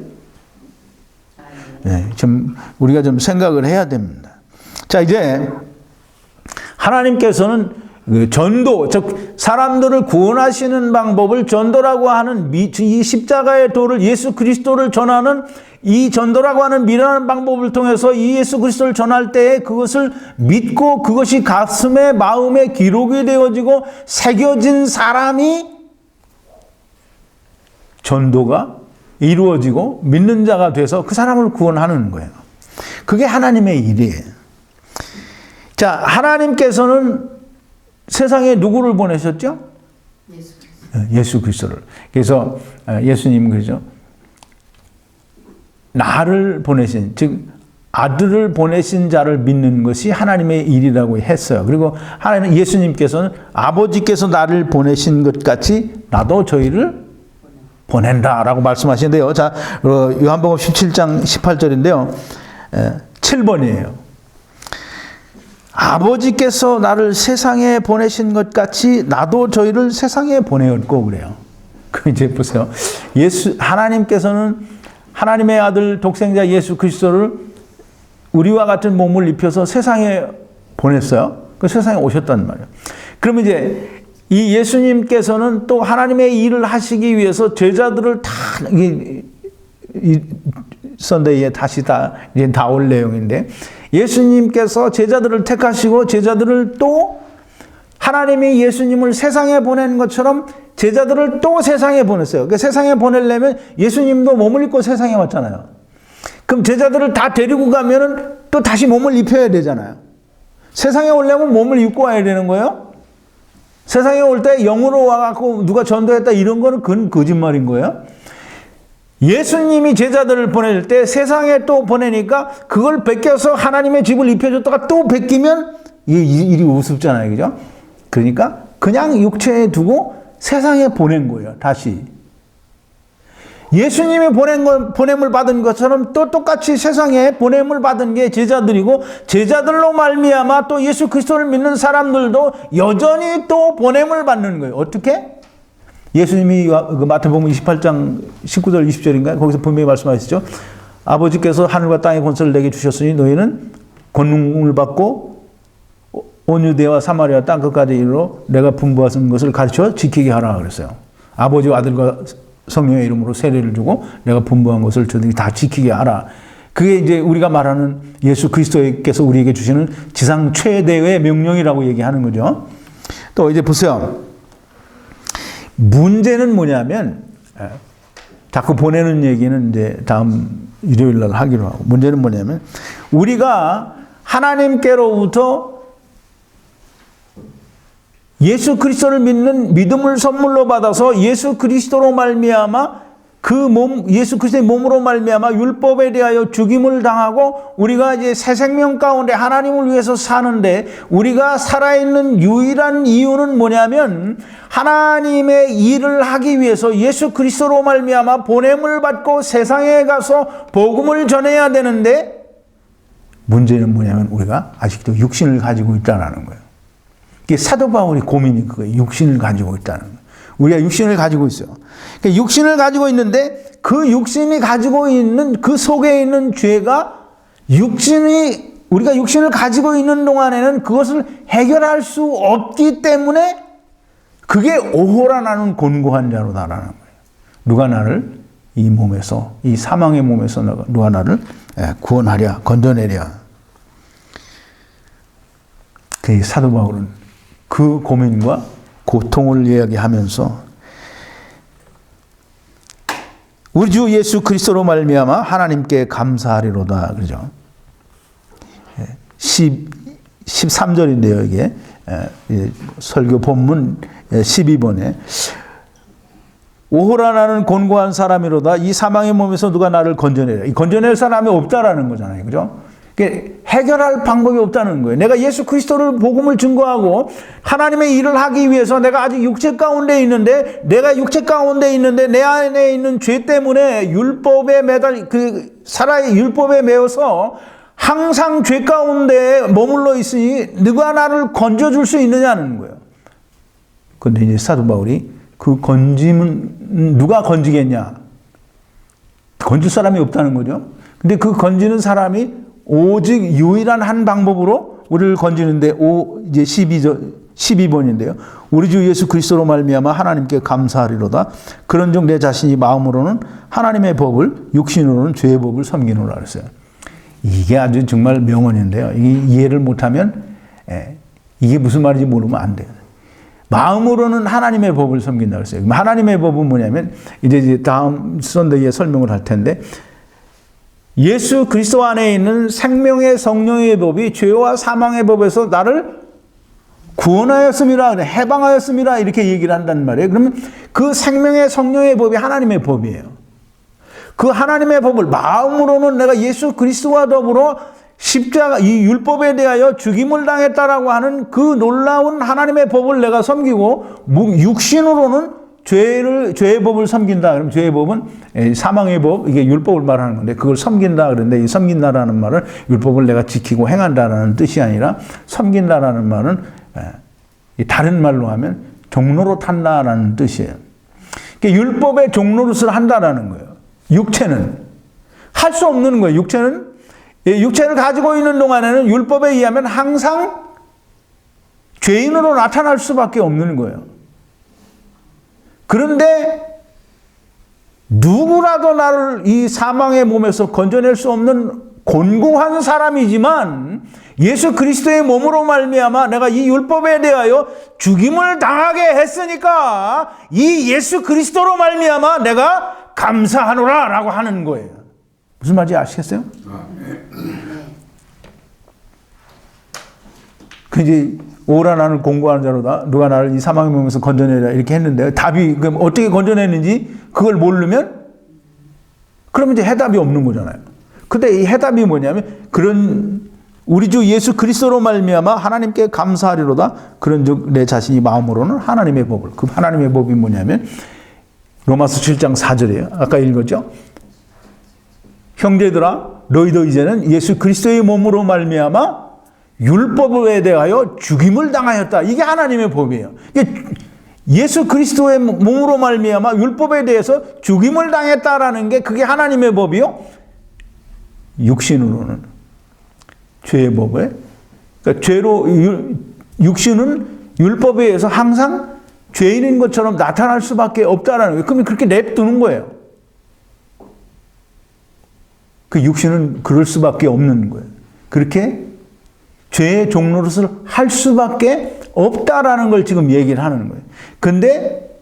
네, 좀 우리가 좀 생각을 해야 됩니다. 자, 이제 하나님께서는 전도, 즉 사람들을 구원하시는 방법을 전도라고 하는 이 십자가의 도를 예수 그리스도를 전하는 이 전도라고 하는 미련한 방법을 통해서 이 예수 그리스도를 전할 때에 그것을 믿고 그것이 가슴에 마음에 기록이 되어지고 새겨진 사람이 전도가 이루어지고 믿는 자가 돼서 그 사람을 구원하는 거예요. 그게 하나님의 일이에요. 자, 하나님께서는 세상에 누구를 보내셨죠? 예수 그리스도를. 그래서 예수님은 그러죠. 나를 보내신, 즉 아들을 보내신 자를 믿는 것이 하나님의 일이라고 했어요. 그리고 하나님 예수님께서는 아버지께서 나를 보내신 것 같이 나도 저희를 보낸다라고 말씀하시는데요. 자, 요한복음 17장 18절인데요. 7번이에요. 아버지께서 나를 세상에 보내신 것 같이 나도 저희를 세상에 보내었고 그래요. 그 이제 보세요. 하나님께서는 하나님의 아들 독생자 예수 그리스도를 우리와 같은 몸을 입혀서 세상에 보냈어요. 그 세상에 오셨단 말이에요. 그러면 이제 이 예수님께서는 또 하나님의 일을 하시기 위해서 제자들을 다 이 선대에 다시 다 이제 나올 내용인데 예수님께서 제자들을 택하시고 제자들을 또 하나님이 예수님을 세상에 보낸 것처럼 제자들을 또 세상에 보냈어요. 그 세상에 보내려면 예수님도 몸을 입고 세상에 왔잖아요. 그럼 제자들을 다 데리고 가면은 또 다시 몸을 입혀야 되잖아요. 세상에 오려면 몸을 입고 와야 되는 거예요. 세상에 올 때 영으로 와갖고 누가 전도했다 이런 거는 그건 거짓말인 거예요. 예수님이 제자들을 보낼 때 세상에 또 보내니까 그걸 베껴서 하나님의 집을 입혀줬다가 또 베끼면 일이 우습잖아요. 그죠? 그러니까 그냥 육체에 두고 세상에 보낸 거예요. 다시. 예수님이 보냄을 받은 것처럼 또 똑같이 세상에 보냄을 받은 게 제자들이고 제자들로 말미암아 또 예수 그리스도를 믿는 사람들도 여전히 또 보냄을 받는 거예요. 어떻게? 예수님이 마태복음 28장 19절 20절인가요? 거기서 분명히 말씀하시죠. 아버지께서 하늘과 땅의 권세를 내게 주셨으니 너희는 권능을 받고 온 유대와 사마리아 땅 끝까지 이르러 내가 분부하신 것을 가르쳐 지키게 하라 그랬어요. 아버지와 아들과 성령의 이름으로 세례를 주고 내가 분부한 것을 저들이 다 지키게 하라. 그게 이제 우리가 말하는 예수 그리스도께서 우리에게 주시는 지상 최대의 명령이라고 얘기하는 거죠. 또 이제 보세요. 문제는 뭐냐면 자꾸 보내는 얘기는 이제 다음 일요일 날 하기로 하고 문제는 뭐냐면 우리가 하나님께로부터 예수 그리스도를 믿는 믿음을 선물로 받아서 예수 그리스도로 말미암아 예수 그리스도의 몸으로 말미암아 율법에 대하여 죽임을 당하고 우리가 이제 새 생명 가운데 하나님을 위해서 사는데 우리가 살아있는 유일한 이유는 뭐냐면 하나님의 일을 하기 위해서 예수 그리스도로 말미암아 보냄을 받고 세상에 가서 복음을 전해야 되는데 문제는 뭐냐면 우리가 아직도 육신을 가지고 있다는 거예요. 이게 사도 바울이 고민이 그거예요. 육신을 가지고 있다는 거예요. 우리가 육신을 가지고 있어요. 그러니까 육신을 가지고 있는데 그 육신이 가지고 있는 그 속에 있는 죄가 우리가 육신을 가지고 있는 동안에는 그것을 해결할 수 없기 때문에 그게 오호라 나는 곤고한 자로다라는 거예요. 누가 나를 이 몸에서 이 사망의 몸에서 누가 나를 구원하랴 건져내랴. 그 사도 바울은 그 고민과 고통을 이야기하면서 우리 주 예수 그리스도로 말미암아 하나님께 감사하리로다 그러죠. 13절인데요. 이게 설교 본문 12번에 오호라 나는 곤고한 사람이로다 이 사망의 몸에서 누가 나를 건져내라. 이 건져낼 사람이 없다라는 거잖아요. 그죠? 해결할 방법이 없다는 거예요. 내가 예수 그리스도를 복음을 증거하고 하나님의 일을 하기 위해서 내가 아직 육체 가운데 있는데 내 안에 있는 죄 때문에 율법에 율법에 매여서 항상 죄 가운데 머물러 있으니 누가 나를 건져줄 수 있느냐는 거예요. 그런데 이제 사도 바울이 그 건짐은 누가 건지겠냐? 건질 사람이 없다는 거죠. 근데 그 건지는 사람이 오직 유일한 한 방법으로 우리를 건지는데 이제 12번인데요. 우리 주 예수 그리스도로 말미암아 하나님께 감사하리로다. 그런즉 내 자신이 마음으로는 하나님의 법을 육신으로는 죄의 법을 섬기노라 그랬어요. 이게 아주 정말 명언인데요. 이해를 못하면 이게 무슨 말인지 모르면 안 돼요. 마음으로는 하나님의 법을 섬긴다 그랬어요. 하나님의 법은 뭐냐면 이제 다음 선대에 설명을 할 텐데 예수 그리스도 안에 있는 생명의 성령의 법이 죄와 사망의 법에서 나를 구원하였음이라 해방하였음이라 이렇게 얘기를 한단 말이에요. 그러면 그 생명의 성령의 법이 하나님의 법이에요. 그 하나님의 법을 마음으로는 내가 예수 그리스도와 더불어 십자가 이 율법에 대하여 죽임을 당했다라고 하는 그 놀라운 하나님의 법을 내가 섬기고 육신으로는 죄의 법을 섬긴다. 그러면 죄의 법은 사망의 법, 이게 율법을 말하는 건데 그걸 섬긴다 그러는데 이 섬긴다라는 말은 율법을 내가 지키고 행한다라는 뜻이 아니라 섬긴다라는 말은 다른 말로 하면 종로로 탄다라는 뜻이에요. 그러니까 율법의 종노릇을 한다라는 거예요. 육체는 할 수 없는 거예요. 육체를 가지고 있는 동안에는 율법에 의하면 항상 죄인으로 나타날 수밖에 없는 거예요. 그런데 누구라도 나를 이 사망의 몸에서 건져낼 수 없는 곤고한 사람이지만 예수 그리스도의 몸으로 말미암아 내가 이 율법에 대하여 죽임을 당하게 했으니까 이 예수 그리스도로 말미암아 내가 감사하노라 라고 하는 거예요. 무슨 말인지 아시겠어요? 그 이제 오라 나는 공고한 자로다. 누가 나를 이 사망의 몸에서 건져내라 이렇게 했는데 답이 그럼 어떻게 건져내는지 그걸 모르면 그러면 이제 해답이 없는 거잖아요. 근데 이 해답이 뭐냐면 그런 우리 주 예수 그리스도로 말미암아 하나님께 감사하리로다. 그런즉 내 자신이 마음으로는 하나님의 법을 그 하나님의 법이 뭐냐면 로마서 7장 4절이에요. 아까 읽었죠? 형제들아 너희도 이제는 예수 그리스도의 몸으로 말미암아 율법에 대하여 죽임을 당하였다. 이게 하나님의 법이에요. 예수 그리스도의 몸으로 말미암아 율법에 대해서 죽임을 당했다라는 게 그게 하나님의 법이요. 육신으로는 죄의 법에 그러니까 육신은 율법에 의해서 항상 죄인인 것처럼 나타날 수밖에 없다라는 거예요. 그러면 그렇게 냅두는 거예요. 그 육신은 그럴 수밖에 없는 거예요. 그렇게 죄의 종노릇을 할 수밖에 없다라는 걸 지금 얘기를 하는 거예요. 근데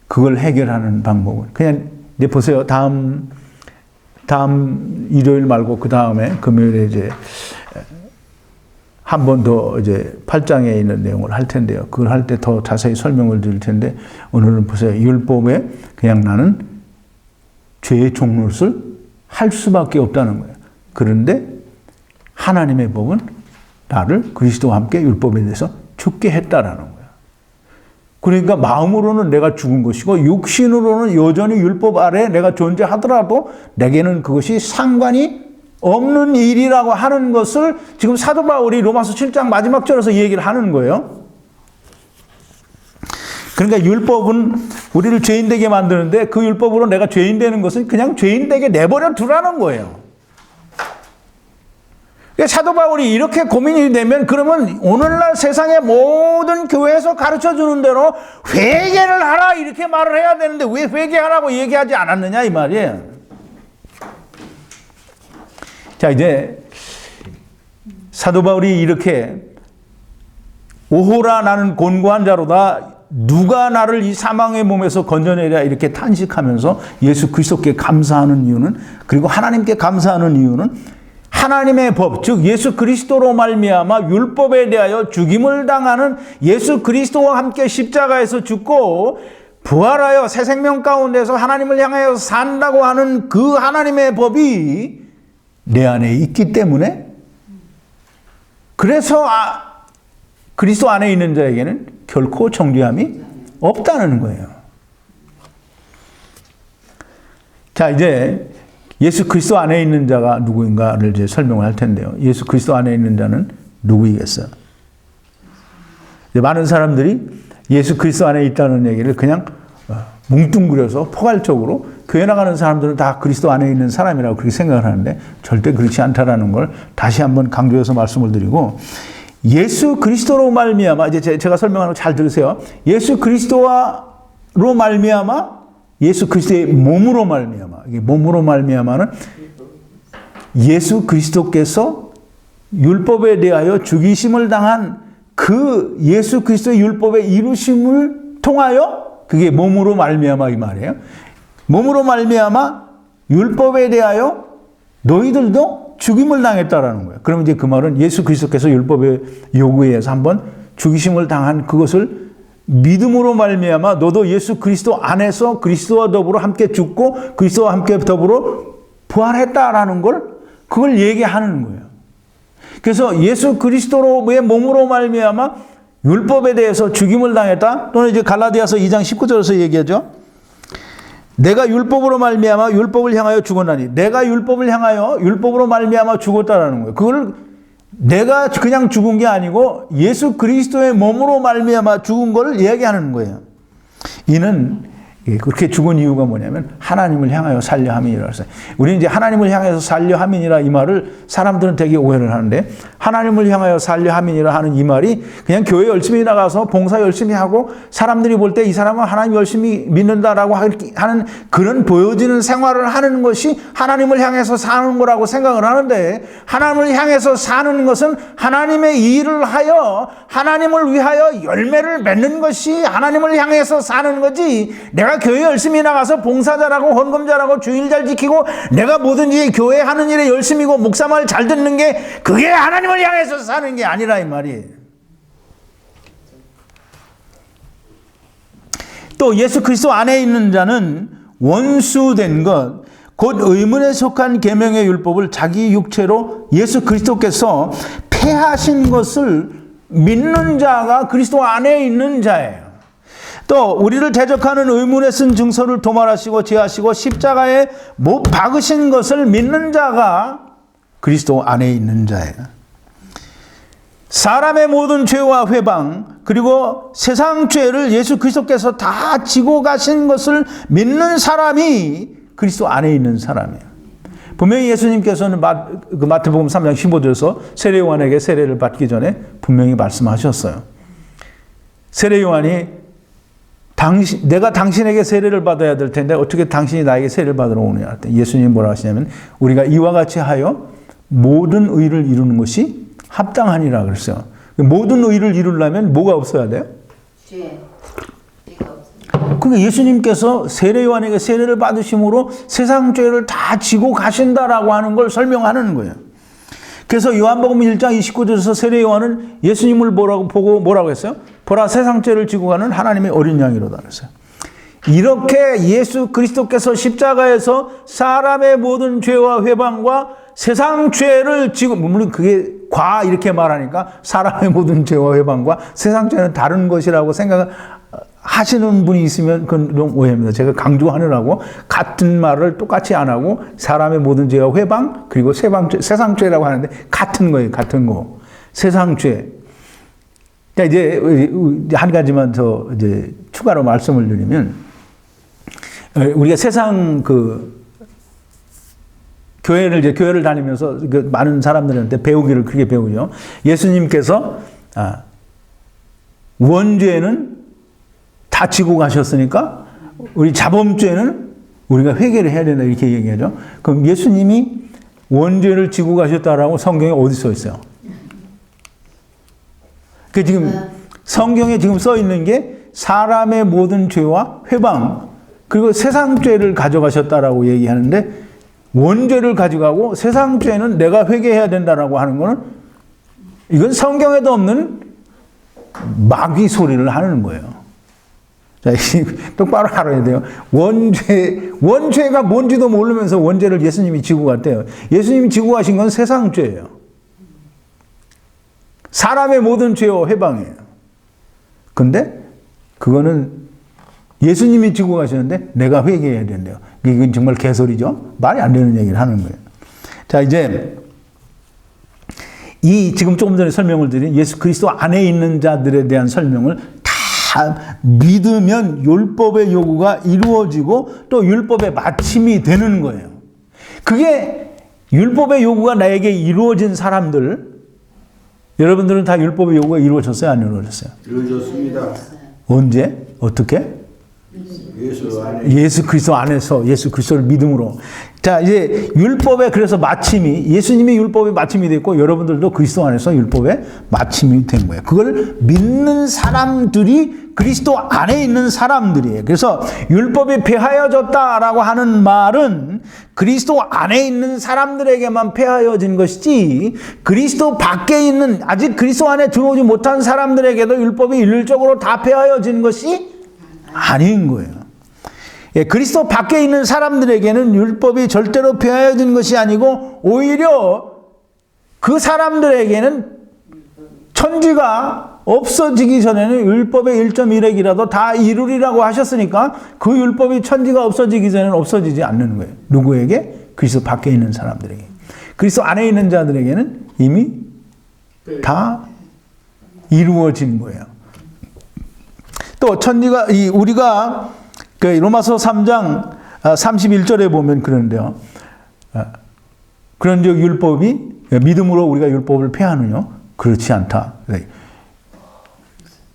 그걸 해결하는 방법은 그냥 이제 보세요. 다음 일요일 말고 그 다음에 금요일에 이제 한 번 더 이제 8장에 있는 내용을 할 텐데요. 그걸 할 때 더 자세히 설명을 드릴 텐데 오늘은 보세요. 율법에 그냥 나는 죄의 종노릇을 할 수밖에 없다는 거예요. 그런데 하나님의 법은 나를 그리스도와 함께 율법에 대해서 죽게 했다라는 거예요. 그러니까 마음으로는 내가 죽은 것이고 육신으로는 여전히 율법 아래 내가 존재하더라도 내게는 그것이 상관이 없는 일이라고 하는 것을 지금 사도 바울이 로마서 7장 마지막 절에서 얘기를 하는 거예요. 그러니까 율법은 우리를 죄인 되게 만드는데 그 율법으로 내가 죄인 되는 것은 그냥 죄인 되게 내버려 두라는 거예요. 사도 바울이 이렇게 고민이 되면 그러면 오늘날 세상의 모든 교회에서 가르쳐 주는 대로 회개를 하라 이렇게 말을 해야 되는데 왜 회개하라고 얘기하지 않았느냐 이 말이에요. 자 이제 사도 바울이 이렇게 오호라 나는 곤고한 자로다. 누가 나를 이 사망의 몸에서 건져내랴 이렇게 탄식하면서 예수 그리스도께 감사하는 이유는 그리고 하나님께 감사하는 이유는 하나님의 법, 즉 예수 그리스도로 말미암아 율법에 대하여 죽임을 당하는 예수 그리스도와 함께 십자가에서 죽고 부활하여 새 생명 가운데서 하나님을 향하여 산다고 하는 그 하나님의 법이 내 안에 있기 때문에 그래서 그리스도 안에 있는 자에게는 결코 정죄함이 없다는 거예요. 자, 이제 예수 그리스도 안에 있는 자가 누구인가를 이제 설명을 할 텐데요. 예수 그리스도 안에 있는 자는 누구이겠어요? 많은 사람들이 예수 그리스도 안에 있다는 얘기를 그냥 뭉뚱그려서 포괄적으로 교회 나가는 사람들은 다 그리스도 안에 있는 사람이라고 그렇게 생각을 하는데 절대 그렇지 않다라는 걸 다시 한번 강조해서 말씀을 드리고 예수 그리스도로 말미암아 이제 제가 설명하는 거 잘 들으세요. 예수 그리스도로 말미암아 예수 그리스도의 몸으로 말미암아 이게 몸으로 말미암아는 예수 그리스도께서 율법에 대하여 죽이심을 당한 그 예수 그리스도의 율법의 이루심을 통하여 그게 몸으로 말미암아 이 말이에요. 몸으로 말미암아 율법에 대하여 너희들도 죽임을 당했다라는 거예요. 그러면 이제 그 말은 예수 그리스도께서 율법의 요구에 의해서 한번 죽이심을 당한 그것을 믿음으로 말미암아 너도 예수 그리스도 안에서 그리스도와 더불어 함께 죽고 그리스도와 함께 더불어 부활했다라는 걸 그걸 얘기하는 거예요. 그래서 예수 그리스도로의 몸으로 말미암아 율법에 대해서 죽임을 당했다. 또는 이제 갈라디아서 2장 19절에서 얘기하죠. 내가 율법으로 말미암아 율법을 향하여 죽었나니 내가 율법을 향하여 율법으로 말미암아 죽었다라는 거예요. 그걸 내가 그냥 죽은 게 아니고 예수 그리스도의 몸으로 말미암아 죽은 걸 이야기하는 거예요. 이는 그렇게 죽은 이유가 뭐냐면 하나님을 향하여 살려 함이니라 했어요. 우리는 이제 하나님을 향해서 살려 함이니라 이 말을 사람들은 되게 오해를 하는데 하나님을 향하여 살려 함이니라 하는 이 말이 그냥 교회 열심히 나가서 봉사 열심히 하고 사람들이 볼 때 이 사람은 하나님 열심히 믿는다라고 하는 그런 보여지는 생활을 하는 것이 하나님을 향해서 사는 거라고 생각을 하는데 하나님을 향해서 사는 것은 하나님의 일을 하여 하나님을 위하여 열매를 맺는 것이 하나님을 향해서 사는 거지. 내가 교회 열심히 나가서 봉사 잘하고 헌금 잘하고 주일 잘 지키고 내가 뭐든지 교회 하는 일에 열심이고 목사 말 잘 듣는 게 그게 하나님을 향해서 사는 게 아니라 이 말이에요. 또 예수 그리스도 안에 있는 자는 원수된 것 곧 의문에 속한 계명의 율법을 자기 육체로 예수 그리스도께서 폐하신 것을 믿는 자가 그리스도 안에 있는 자예요. 또 우리를 대적하는 의문에 쓴 증서를 도말하시고 제하시고 십자가에 못 박으신 것을 믿는 자가 그리스도 안에 있는 자예요. 사람의 모든 죄와 회방 그리고 세상 죄를 예수 그리스도께서 다 지고 가신 것을 믿는 사람이 그리스도 안에 있는 사람이에요. 분명히 예수님께서는 마태복음 3장 15절에서 세례요한에게 세례를 받기 전에 분명히 말씀하셨어요. 세례요한이 내가 당신에게 세례를 받아야 될 텐데 어떻게 당신이 나에게 세례를 받으러 오느냐. 예수님이 뭐라 하시냐면 우리가 이와 같이 하여 모든 의를 이루는 것이 합당하니라 그랬어요. 모든 의를 이루려면 뭐가 없어야 돼요? 죄가 없어요. 그러니까 예수님께서 세례요한에게 세례를 받으심으로 세상 죄를 다 지고 가신다라고 하는 걸 설명하는 거예요. 그래서 요한복음 1장 29절에서 세례요한은 예수님을 보고 뭐라고 했어요? 보라 세상 죄를 지고 가는 하나님의 어린 양이로다 그랬어요. 이렇게 예수 그리스도께서 십자가에서 사람의 모든 죄와 회방과 세상 죄를 지고 물론 그게 이렇게 말하니까 사람의 모든 죄와 회방과 세상 죄는 다른 것이라고 생각하시는 분이 있으면 그건 좀 오해입니다. 제가 강조하느라고 같은 말을 똑같이 안 하고 사람의 모든 죄와 회방 그리고 세상 죄라고 하는데 같은 거예요. 같은 거. 세상 죄. 자, 이제 한 가지만 더 이제 추가로 말씀을 드리면 우리가 세상 교회를 다니면서 많은 사람들한테 배우기를 그렇게 배우죠. 예수님께서 원죄는 다 지고 가셨으니까 우리 자범죄는 우리가 회개를 해야 된다 이렇게 얘기하죠. 그럼 예수님이 원죄를 지고 가셨다라고 성경에 어디 써 있어요? 그 지금 성경에 지금 써 있는 게 사람의 모든 죄와 회방 그리고 세상 죄를 가져가셨다라고 얘기하는데 원죄를 가져가고 세상 죄는 내가 회개해야 된다라고 하는 거는 이건 성경에도 없는 마귀 소리를 하는 거예요. 자, 똑바로 알아야 돼요. 원죄가 뭔지도 모르면서 원죄를 예수님이 지고 갔대요. 예수님이 지고 가신 건 세상 죄예요. 사람의 모든 죄와 회방이에요. 근데 그거는 예수님이 지고 가시는데 내가 회개해야 된대요. 이건 정말 개소리죠. 말이 안 되는 얘기를 하는 거예요. 자, 이제 지금 조금 전에 설명을 드린 예수 그리스도 안에 있는 자들에 대한 설명을 다 믿으면 율법의 요구가 이루어지고 또 율법의 마침이 되는 거예요. 그게 율법의 요구가 나에게 이루어진 사람들 여러분들은 다 율법의 요구가 이루어졌어요? 안 이루어졌어요? 이루어졌습니다. 언제? 어떻게? 예수 그리스도 안에서 예수 그리스도를 믿음으로. 자, 이제 율법의 그래서 마침이, 예수님이 율법의 마침이 됐고 여러분들도 그리스도 안에서 율법의 마침이 된 거예요. 그걸 믿는 사람들이 그리스도 안에 있는 사람들이에요. 그래서 율법이 폐하여졌다라고 하는 말은 그리스도 안에 있는 사람들에게만 폐하여진 것이지 그리스도 밖에 있는 아직 그리스도 안에 들어오지 못한 사람들에게도 율법이 일률적으로 다 폐하여진 것이 아닌 거예요. 예, 그리스도 밖에 있는 사람들에게는 율법이 절대로 폐하여진 것이 아니고 오히려 그 사람들에게는 천지가 없어지기 전에는 율법의 1.1핵이라도 다 이루리라고 하셨으니까 그 율법이 천지가 없어지기 전에는 없어지지 않는 거예요. 누구에게? 그리스도 밖에 있는 사람들에게. 그리스도 안에 있는 자들에게는 이미 다 이루어진 거예요. 또 천지가 우리가 그 로마서 3장 31절에 보면 그러는데요. 그런즉 율법이 믿음으로 우리가 율법을 폐하느냐? 그렇지 않다.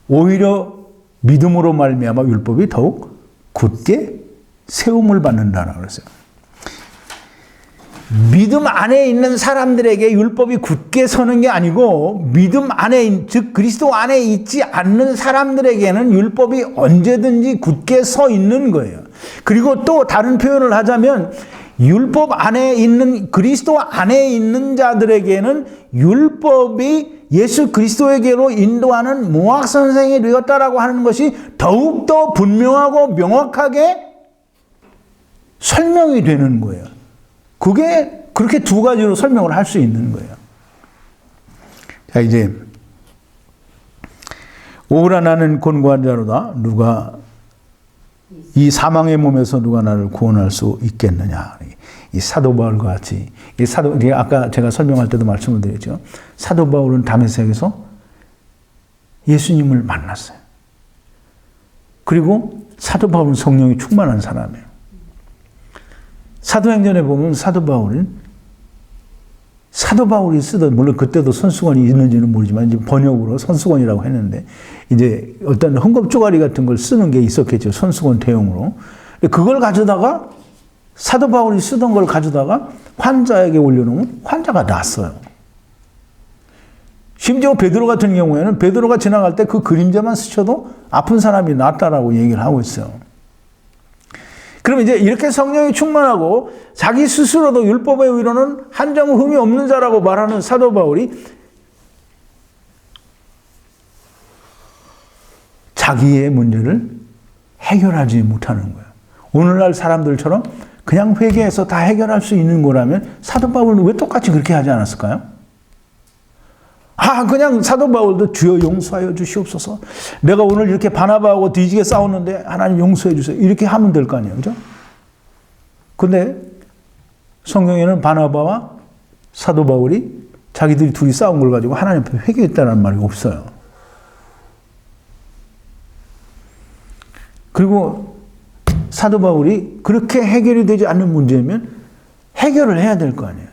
오히려 믿음으로 말미암아 율법이 더욱 굳게 세움을 받는다라고 그랬어요. 믿음 안에 있는 사람들에게 율법이 굳게 서는 게 아니고 믿음 안에 즉 그리스도 안에 있지 않는 사람들에게는 율법이 언제든지 굳게 서 있는 거예요. 그리고 또 다른 표현을 하자면 율법 안에 있는 그리스도 안에 있는 자들에게는 율법이 예수 그리스도에게로 인도하는 모학 선생이 되었다라고 하는 것이 더욱더 분명하고 명확하게 설명이 되는 거예요. 그게 그렇게 두 가지로 설명을 할 수 있는 거예요. 자, 이제 오라 나는 곤고한 자로다. 누가 이 사망의 몸에서 누가 나를 구원할 수 있겠느냐. 이 사도 바울과 같이 아까 제가 설명할 때도 말씀을 드렸죠. 사도 바울은 다메섹에서 예수님을 만났어요. 그리고 사도 바울은 성령이 충만한 사람이에요. 사도행전에 보면 사도 바울이 쓰던, 물론 그때도 손수건이 있는지는 모르지만 이제 번역으로 손수건이라고 했는데 이제 어떤 헝겊 쪼가리 같은 걸 쓰는 게 있었겠죠. 손수건 대용으로. 그걸 가져다가 사도 바울이 쓰던 걸 가져다가 환자에게 올려놓으면 환자가 낫어요. 심지어 베드로 같은 경우에는 베드로가 지나갈 때 그 그림자만 스쳐도 아픈 사람이 낫다라고 얘기를 하고 있어요. 그럼 이제 이렇게 성령이 충만하고 자기 스스로도 율법의 의로는 한 점 흠이 없는 자라고 말하는 사도 바울이 자기의 문제를 해결하지 못하는 거예요. 오늘날 사람들처럼 그냥 회개해서 다 해결할 수 있는 거라면 사도 바울은 왜 똑같이 그렇게 하지 않았을까요? 그냥 사도 바울도 주여 용서하여 주시옵소서. 내가 오늘 이렇게 바나바하고 뒤지게 싸웠는데 하나님 용서해 주세요. 이렇게 하면 될 거 아니에요. 그죠? 근데 성경에는 바나바와 사도 바울이 자기들이 둘이 싸운 걸 가지고 하나님 앞에 회개했다는 말이 없어요. 그리고 사도 바울이 그렇게 해결이 되지 않는 문제면 해결을 해야 될 거 아니에요.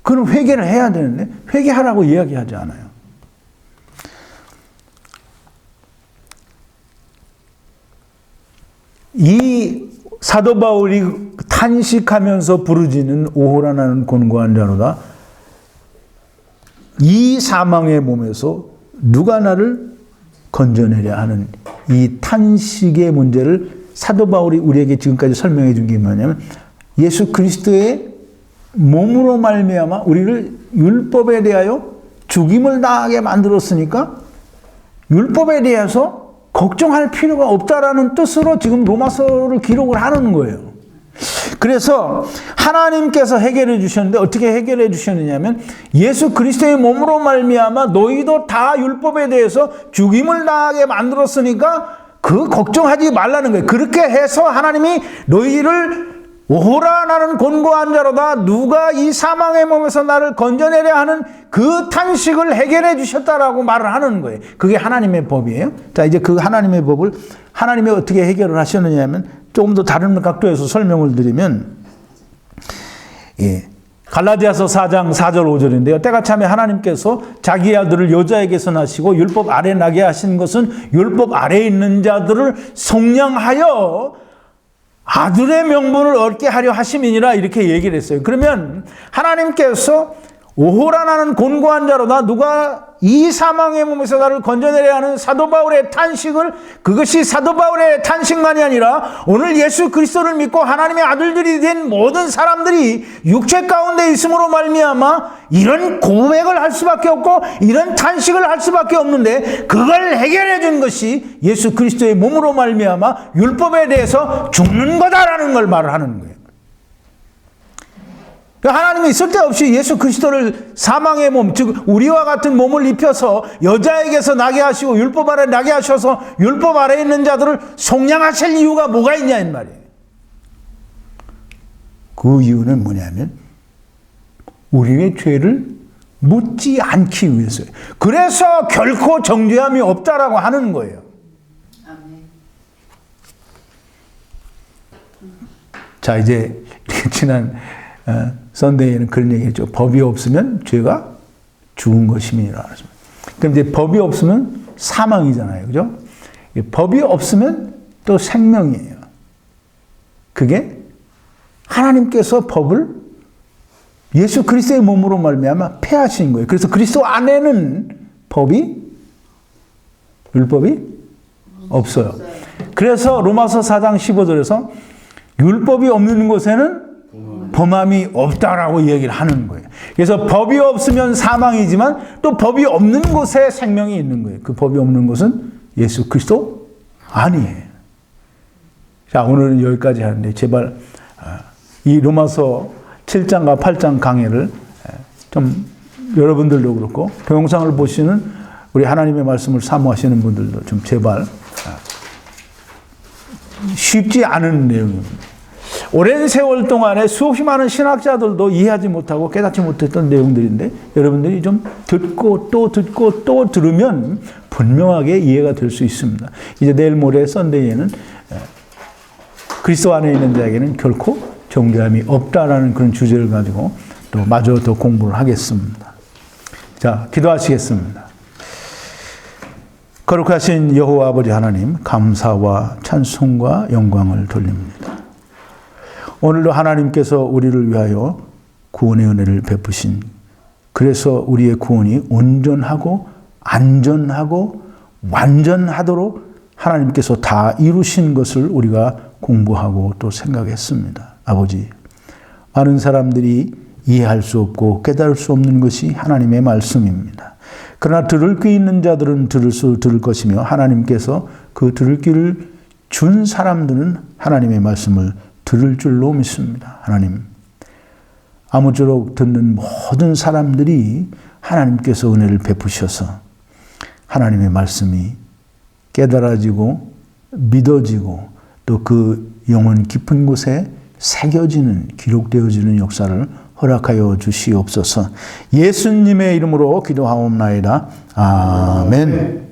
그럼 회개를 해야 되는데 회개하라고 이야기하지 않아요. 이 사도 바울이 탄식하면서 부르짖는 오호라 나는 곤고한 자로다. 이 사망의 몸에서 누가 나를 건져내려 하는 이 탄식의 문제를 사도 바울이 우리에게 지금까지 설명해 준 게 뭐냐면 예수 그리스도의 몸으로 말미암아 우리를 율법에 대하여 죽임을 당하게 만들었으니까 율법에 대해서 걱정할 필요가 없다라는 뜻으로 지금 로마서를 기록을 하는 거예요. 그래서 하나님께서 해결해 주셨는데 어떻게 해결해 주셨느냐면 예수 그리스도의 몸으로 말미암아 너희도 다 율법에 대해서 죽임을 당하게 만들었으니까 그 걱정하지 말라는 거예요. 그렇게 해서 하나님이 너희를 오호라 나는 곤고한 자로다. 누가 이 사망의 몸에서 나를 건져내려 하는 그 탄식을 해결해 주셨다라고 말을 하는 거예요. 그게 하나님의 법이에요. 자, 이제 그 하나님의 법을 하나님이 어떻게 해결을 하셨느냐 하면 조금 더 다른 각도에서 설명을 드리면 갈라디아서 4장 4절 5절인데요. 때가 참에 하나님께서 자기 아들을 여자에게서 나시고 율법 아래 나게 하신 것은 율법 아래에 있는 자들을 속량하여 아들의 명분을 얻게 하려 하심이니라 이렇게 얘기를 했어요. 그러면 하나님께서 오호라 나는 곤고한 자로다. 누가 이 사망의 몸에서 나를 건져내려 하는 사도 바울의 탄식을, 그것이 사도 바울의 탄식만이 아니라 오늘 예수 그리스도를 믿고 하나님의 아들들이 된 모든 사람들이 육체 가운데 있음으로 말미암아 이런 고백을 할 수밖에 없고 이런 탄식을 할 수밖에 없는데, 그걸 해결해 준 것이 예수 그리스도의 몸으로 말미암아 율법에 대해서 죽는 거다라는 걸 말을 하는 거예요. 하나님이 쓸데없이 예수 그리스도를 사망의 몸, 즉 우리와 같은 몸을 입혀서 여자에게서 나게 하시고 율법 아래 나게 하셔서 율법 아래에 있는 자들을 속량하실 이유가 뭐가 있냐 이 말이에요. 그 이유는 뭐냐면 우리의 죄를 묻지 않기 위해서예요. 그래서 결코 정죄함이 없다라고 하는 거예요. 자, 이제 지난 선데이에는 그런 얘기했죠. 법이 없으면 죄가 죽은 것임이라. 그럼 이제 법이 없으면 사망이잖아요. 그죠? 법이 없으면 또 생명이에요. 그게 하나님께서 법을 예수 그리스도의 몸으로 말미암아 폐하신 거예요. 그래서 그리스도 안에는 율법이 없어요. 그래서 로마서 4장 15절에서 율법이 없는 곳에는 범함이 없다라고 얘기를 하는 거예요. 그래서 법이 없으면 사망이지만 또 법이 없는 곳에 생명이 있는 거예요. 그 법이 없는 곳은 예수 그리스도 아니에요. 자, 오늘은 여기까지 하는데 제발 이 로마서 7장과 8장 강해를 좀 여러분들도 그렇고 동영상을 보시는 우리 하나님의 말씀을 사모하시는 분들도 좀 제발 쉽지 않은 내용입니다. 오랜 세월 동안에 수없이 많은 신학자들도 이해하지 못하고 깨닫지 못했던 내용들인데 여러분들이 좀 듣고 또 들으면 분명하게 이해가 될 수 있습니다. 이제 내일 모레 썬데이에는 그리스도 안에 있는 자에게는 결코 정죄함이 없다라는 그런 주제를 가지고 또 마저 더 공부를 하겠습니다. 자, 기도하시겠습니다. 거룩하신 여호와 아버지 하나님, 감사와 찬송과 영광을 돌립니다. 오늘도 하나님께서 우리를 위하여 구원의 은혜를 베푸신, 그래서 우리의 구원이 온전하고 안전하고 완전하도록 하나님께서 다 이루신 것을 우리가 공부하고 또 생각했습니다. 아버지, 많은 사람들이 이해할 수 없고 깨달을 수 없는 것이 하나님의 말씀입니다. 그러나 들을 귀 있는 자들은 들을 것이며 하나님께서 그 들을 귀를 준 사람들은 하나님의 말씀을 들을 줄로 믿습니다. 하나님, 아무쪼록 듣는 모든 사람들이 하나님께서 은혜를 베푸셔서 하나님의 말씀이 깨달아지고 믿어지고 또 그 영혼 깊은 곳에 새겨지는, 기록되어지는 역사를 허락하여 주시옵소서. 예수님의 이름으로 기도하옵나이다. 아멘.